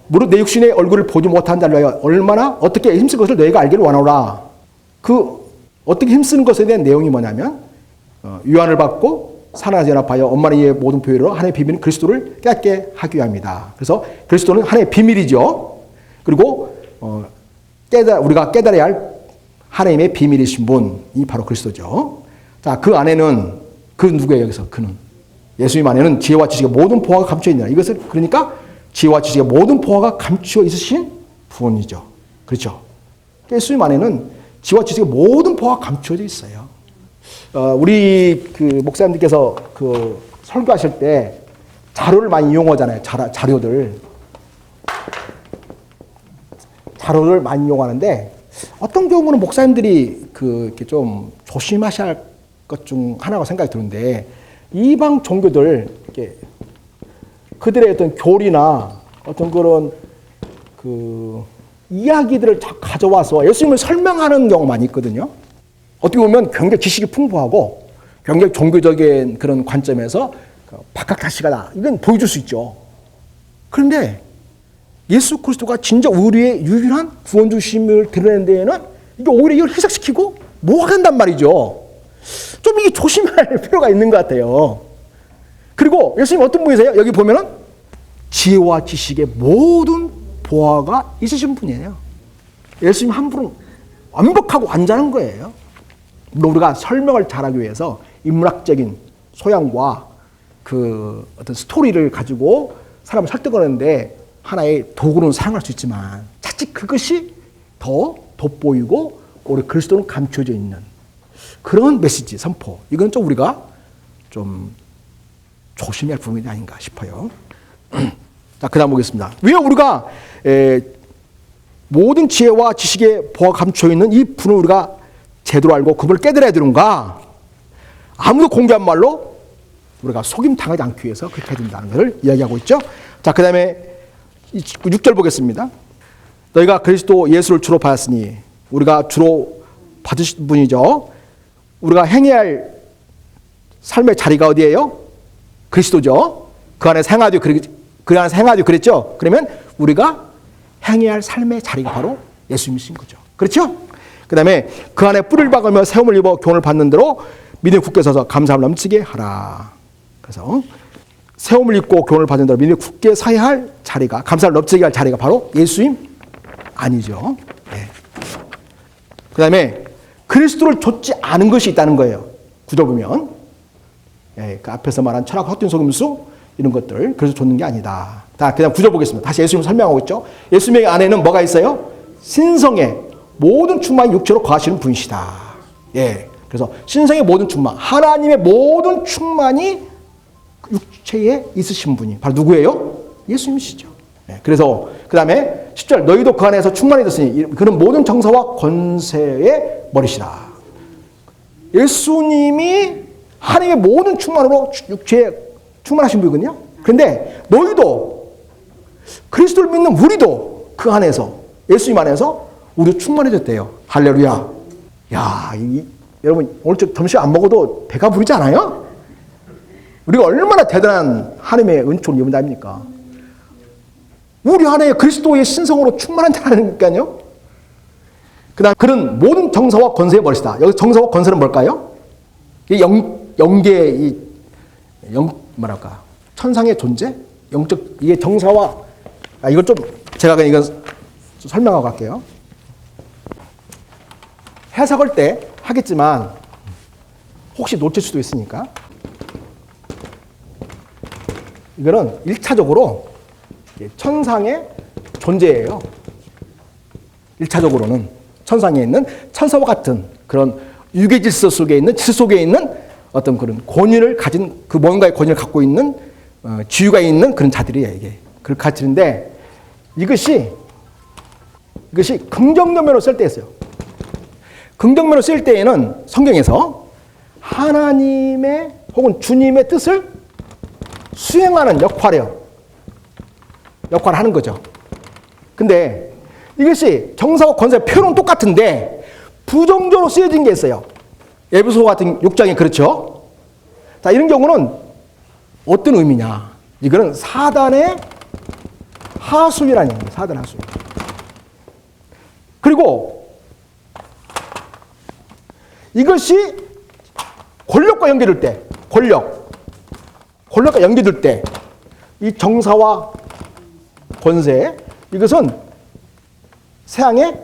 무릇 내 육신의 얼굴을 보지 못한 자를 위하여 얼마나 어떻게 힘쓴 것을 너희가 알기를 원하노라. 어떻게 힘쓰는 것에 대한 내용이 뭐냐면 유한을 받고 사랑에서 연합하여 원만한 이의 모든 표의로 하나님의 비밀인 그리스도를 깨닫게 하기 위함이다. 그래서 그리스도는 하나님의 비밀이죠. 그리고 우리가 깨달아야 할 하나님의 비밀이신 분이 바로 그리스도죠. 자, 그 안에는 누구예요? 여기서 그는 예수님 안에는 지혜와 지식의 모든 보화가 감춰 있느라. 이것을 그러니까 지혜와 지식의 모든 보화가 감추어 있으신 분이죠. 그렇죠? 예수님 안에는 지혜와 지식의 모든 보화가 감추어져 있어요. 우리 그 목사님들께서 그 설교하실 때 자료를 많이 이용하잖아요. 자료를 많이 이용하는데 어떤 경우는 목사님들이 이렇게 좀 조심하셔야 할 것 중 하나가 생각이 드는데 이방 종교들 그들의 어떤 교리나 어떤 그런 이야기들을 가져와서 예수님을 설명하는 경우가 많이 있거든요. 어떻게 보면 굉장히 지식이 풍부하고 굉장히 종교적인 그런 관점에서 박학다식하다 이건 보여줄 수 있죠. 그런데 예수 그리스도가 진짜 우리의 유일한 구원 주심을 드러내는 데에는 이게 오히려 이걸 희석시키고 모호한단 말이죠. 좀 이게 조심할 필요가 있는 것 같아요. 그리고 예수님 어떤 분이세요? 여기 보면은 지혜와 지식의 모든 보화가 있으신 분이에요. 예수님 한 분은 완벽하고 완전한 거예요. 물론 우리가 설명을 잘하기 위해서 인문학적인 소양과 그 어떤 스토리를 가지고 사람을 설득하는데 하나의 도구로는 사용할 수 있지만 자칫 그것이 더 돋보이고 우리 그리스도는 감춰져 있는 그런 메시지 선포. 이건 좀 우리가 좀 조심해야 할 부분이 아닌가 싶어요. 자, 그 다음 보겠습니다. 왜 우리가 모든 지혜와 지식의 보화가 감춰 있는 이 분을 우리가 제대로 알고 그분을 깨달아야 되는가? 아무도 공개한 말로 우리가 속임 당하지 않기 위해서 그렇게 해야 된다는 것을 이야기하고 있죠. 자, 그 다음에 6절 보겠습니다. 너희가 그리스도 예수를 주로 받았으니 우리가 주로 받으신 분이죠. 우리가 행해야 할 삶의 자리가 어디예요? 그리스도죠. 그 안에서 행하되 그랬죠. 그러면 우리가 행해야 할 삶의 자리가 바로 예수님이신 거죠. 그렇죠? 그 다음에 그 안에 뿔을 박으며 세움을 입어 교훈을 받는 대로 믿음에 굳게 서서 감사함을 넘치게 하라. 그래서 세움을 입고 교훈을 받는 대로 믿음에 굳게 서야 할 자리가, 감사를 넘치게 할 자리가 바로 예수님 아니죠. 네. 그 다음에 그리스도를 좇지 않은 것이 있다는 거예요. 구절 보면. 네, 그 앞에서 말한 철학, 헛된 속임수 이런 것들 그래서 좇는 게 아니다. 자, 그다음 구절 보겠습니다. 다시 예수님 설명하고 있죠. 예수님의 안에는 뭐가 있어요? 신성의 모든 충만이 육체로 거하시는 분이시다. 예. 그래서 신성의 모든 충만, 하나님의 모든 충만이 육체에 있으신 분이 바로 누구예요? 예수님이시죠. 예. 그래서 그다음에 10절 너희도 그 안에서 충만해졌으니 그는 모든 정사와 권세의 머리시다. 예수님이 하나님의 모든 충만으로 육체에 충만하신 분이거든요. 그런데 너희도 그리스도를 믿는 우리도 그 안에서 예수님 안에서 우리도 충만해졌대요. 할렐루야. 야, 여러분 오늘 점심 안 먹어도 배가 부르지 않아요? 우리가 얼마나 대단한 하나님의 은총을 입은 자입니까? 우리 안에 그리스도의 신성으로 충만한 자라니까요. 그다음 그런 모든 정사와 권세의 머리시다. 여기 정사와 권세는 뭘까요? 이 영계 뭐랄까 천상의 존재, 영적 이게 정사와 이걸 좀 제가 그냥 이건 좀 설명하고 갈게요. 해석할 때 하겠지만 혹시 놓칠 수도 있으니까 이거는 1차적으로 천상의 존재예요. 1차적으로는 천상에 있는 천사와 같은 그런 유괴 질서 속에 있는 질서 속에 있는 어떤 그런 권위를 가진 그 뭔가의 권위를 갖고 있는 지위가 있는 그런 자들이에요. 이게 그 가치인데 이것이 긍정면으로 쓸 때였어요. 긍정면으로 쓸 때에는 성경에서 하나님의 혹은 주님의 뜻을 수행하는 역할을 하는 거죠. 근데 이것이 정사와 권세의 표현은 똑같은데 부정적으로 쓰여진 게 있어요. 에베소 같은 6장에 그렇죠. 자, 이런 경우는 어떤 의미냐? 이거는 사단의 하수위라는 얘기예요. 사단 하수위. 그리고 이것이 권력과 연결될 때, 권력과 연결될 때, 이 정사와 권세, 이것은 세상의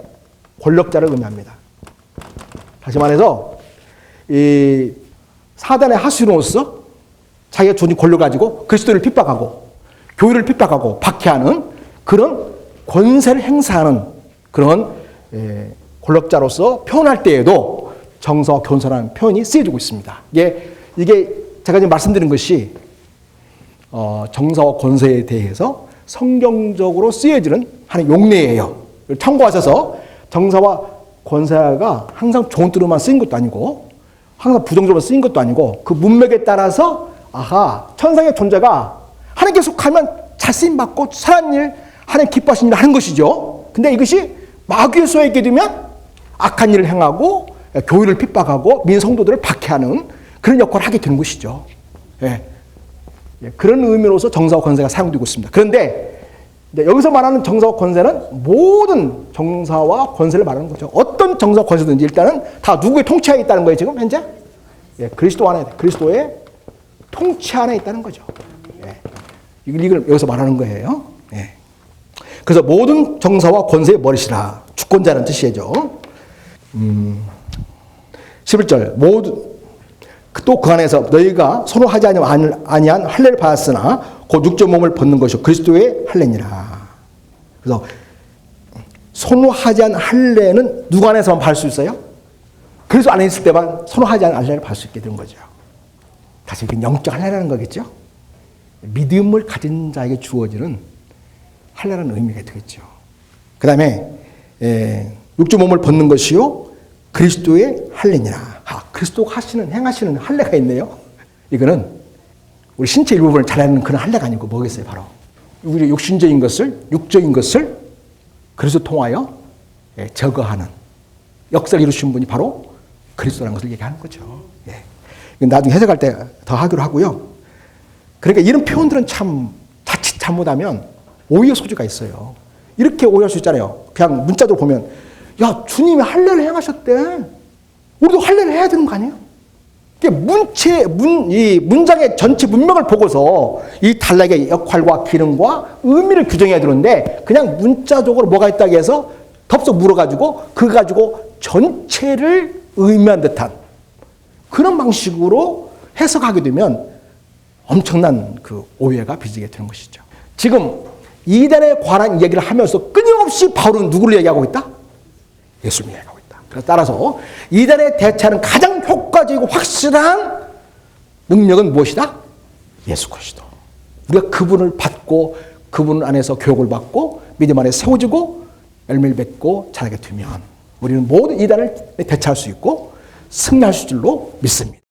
권력자를 의미합니다. 다시 말해서 이 사단의 하수로서 자기가 존재 권력을 가지고 그리스도를 핍박하고 교회를 핍박하고 박해하는 그런 권세를 행사하는 그런 권력자로서 표현할 때에도 정사와 권세라는 표현이 쓰여지고 있습니다. 이게 제가 지금 말씀드린 것이 정사와 권세에 대해서 성경적으로 쓰여지는 하나의 용례예요. 참고하셔서 정사와 권세가 항상 좋은 뜻으로만 쓰인 것도 아니고 항상 부정적으로 쓰인 것도 아니고 그 문맥에 따라서 천상의 존재가 하나님께 속하면 잘 쓰임받고 선한 일, 하나님 기뻐하시는 일을 하는 것이죠. 근데 이것이 마귀의 소에 있게 되면 악한 일을 행하고 교회를 핍박하고 민성도들을 박해하는 그런 역할을 하게 되는 것이죠. 그런 의미로서 정사와 권세가 사용되고 있습니다. 그런데 근데 여기서 말하는 정사와 권세는 모든 정사와 권세를 말하는 거죠. 어떤 정사와 권세든지 일단은 다 누구의 통치하에 있다는 거예요, 지금 현재? 예, 그리스도 안에, 그리스도의 통치 안에 있다는 거죠. 예. 이걸 여기서 말하는 거예요. 예. 그래서 모든 정사와 권세의 머리시라. 주권자라는 뜻이죠. 11절 모두 또 그 안에서 너희가 선호하지 아니한 할례를 받았으나 곧 육적 몸을 벗는 것이 그리스도의 할례니라. 그래서 선호하지 않은 할례는 누구 안에서만 받을 수 있어요? 그리스도 안에 있을 때만 선호하지 않은 할례를 받을 수 있게 된 거죠. 다시 이게 영적 할례라는 거겠죠. 믿음을 가진 자에게 주어지는 할례라는 의미가 되겠죠. 그 다음에 육적 몸을 벗는 것이요 그리스도의 할례니라. 그리스도가 행하시는 할례가 있네요. 이거는 우리 신체 일부분을 잘하는 그런 할례가 아니고 뭐겠어요? 바로 우리 육적인 것을 그리스도 통하여 제거하는 역사를 이루신 분이 바로 그리스도라는 것을 얘기하는 거죠. 나중에 해석할 때 더 하기로 하고요. 그러니까 이런 표현들은 참 자칫 잘못하면 오해의 소지가 있어요. 이렇게 오해할 수 있잖아요. 그냥 문자적으로 보면 야 주님이 할례를 행하셨대. 우리도 할례를 해야 되는 거 아니에요? 이 문장의 전체 문맥을 보고서 이 단락의 역할과 기능과 의미를 규정해야 되는데 그냥 문자적으로 뭐가 있다고 해서 덥석 물어가지고 그거 가지고 전체를 의미한 듯한 그런 방식으로 해석하게 되면 엄청난 그 오해가 빚게 되는 것이죠. 지금 이단에 관한 이야기를 하면서 끊임없이 바울은 누구를 얘기하고 있다? 예수님을 얘기하고 있다. 그래서 따라서 이단에 대처하는 가장 효과적이고 확실한 능력은 무엇이다? 예수 그리스도. 우리가 그분을 받고 그분 안에서 교육을 받고 믿음 안에 세워지고 열매를 맺고 자라게 되면 우리는 모든 이단을 대처할 수 있고 승리할 수 있을 줄로 믿습니다.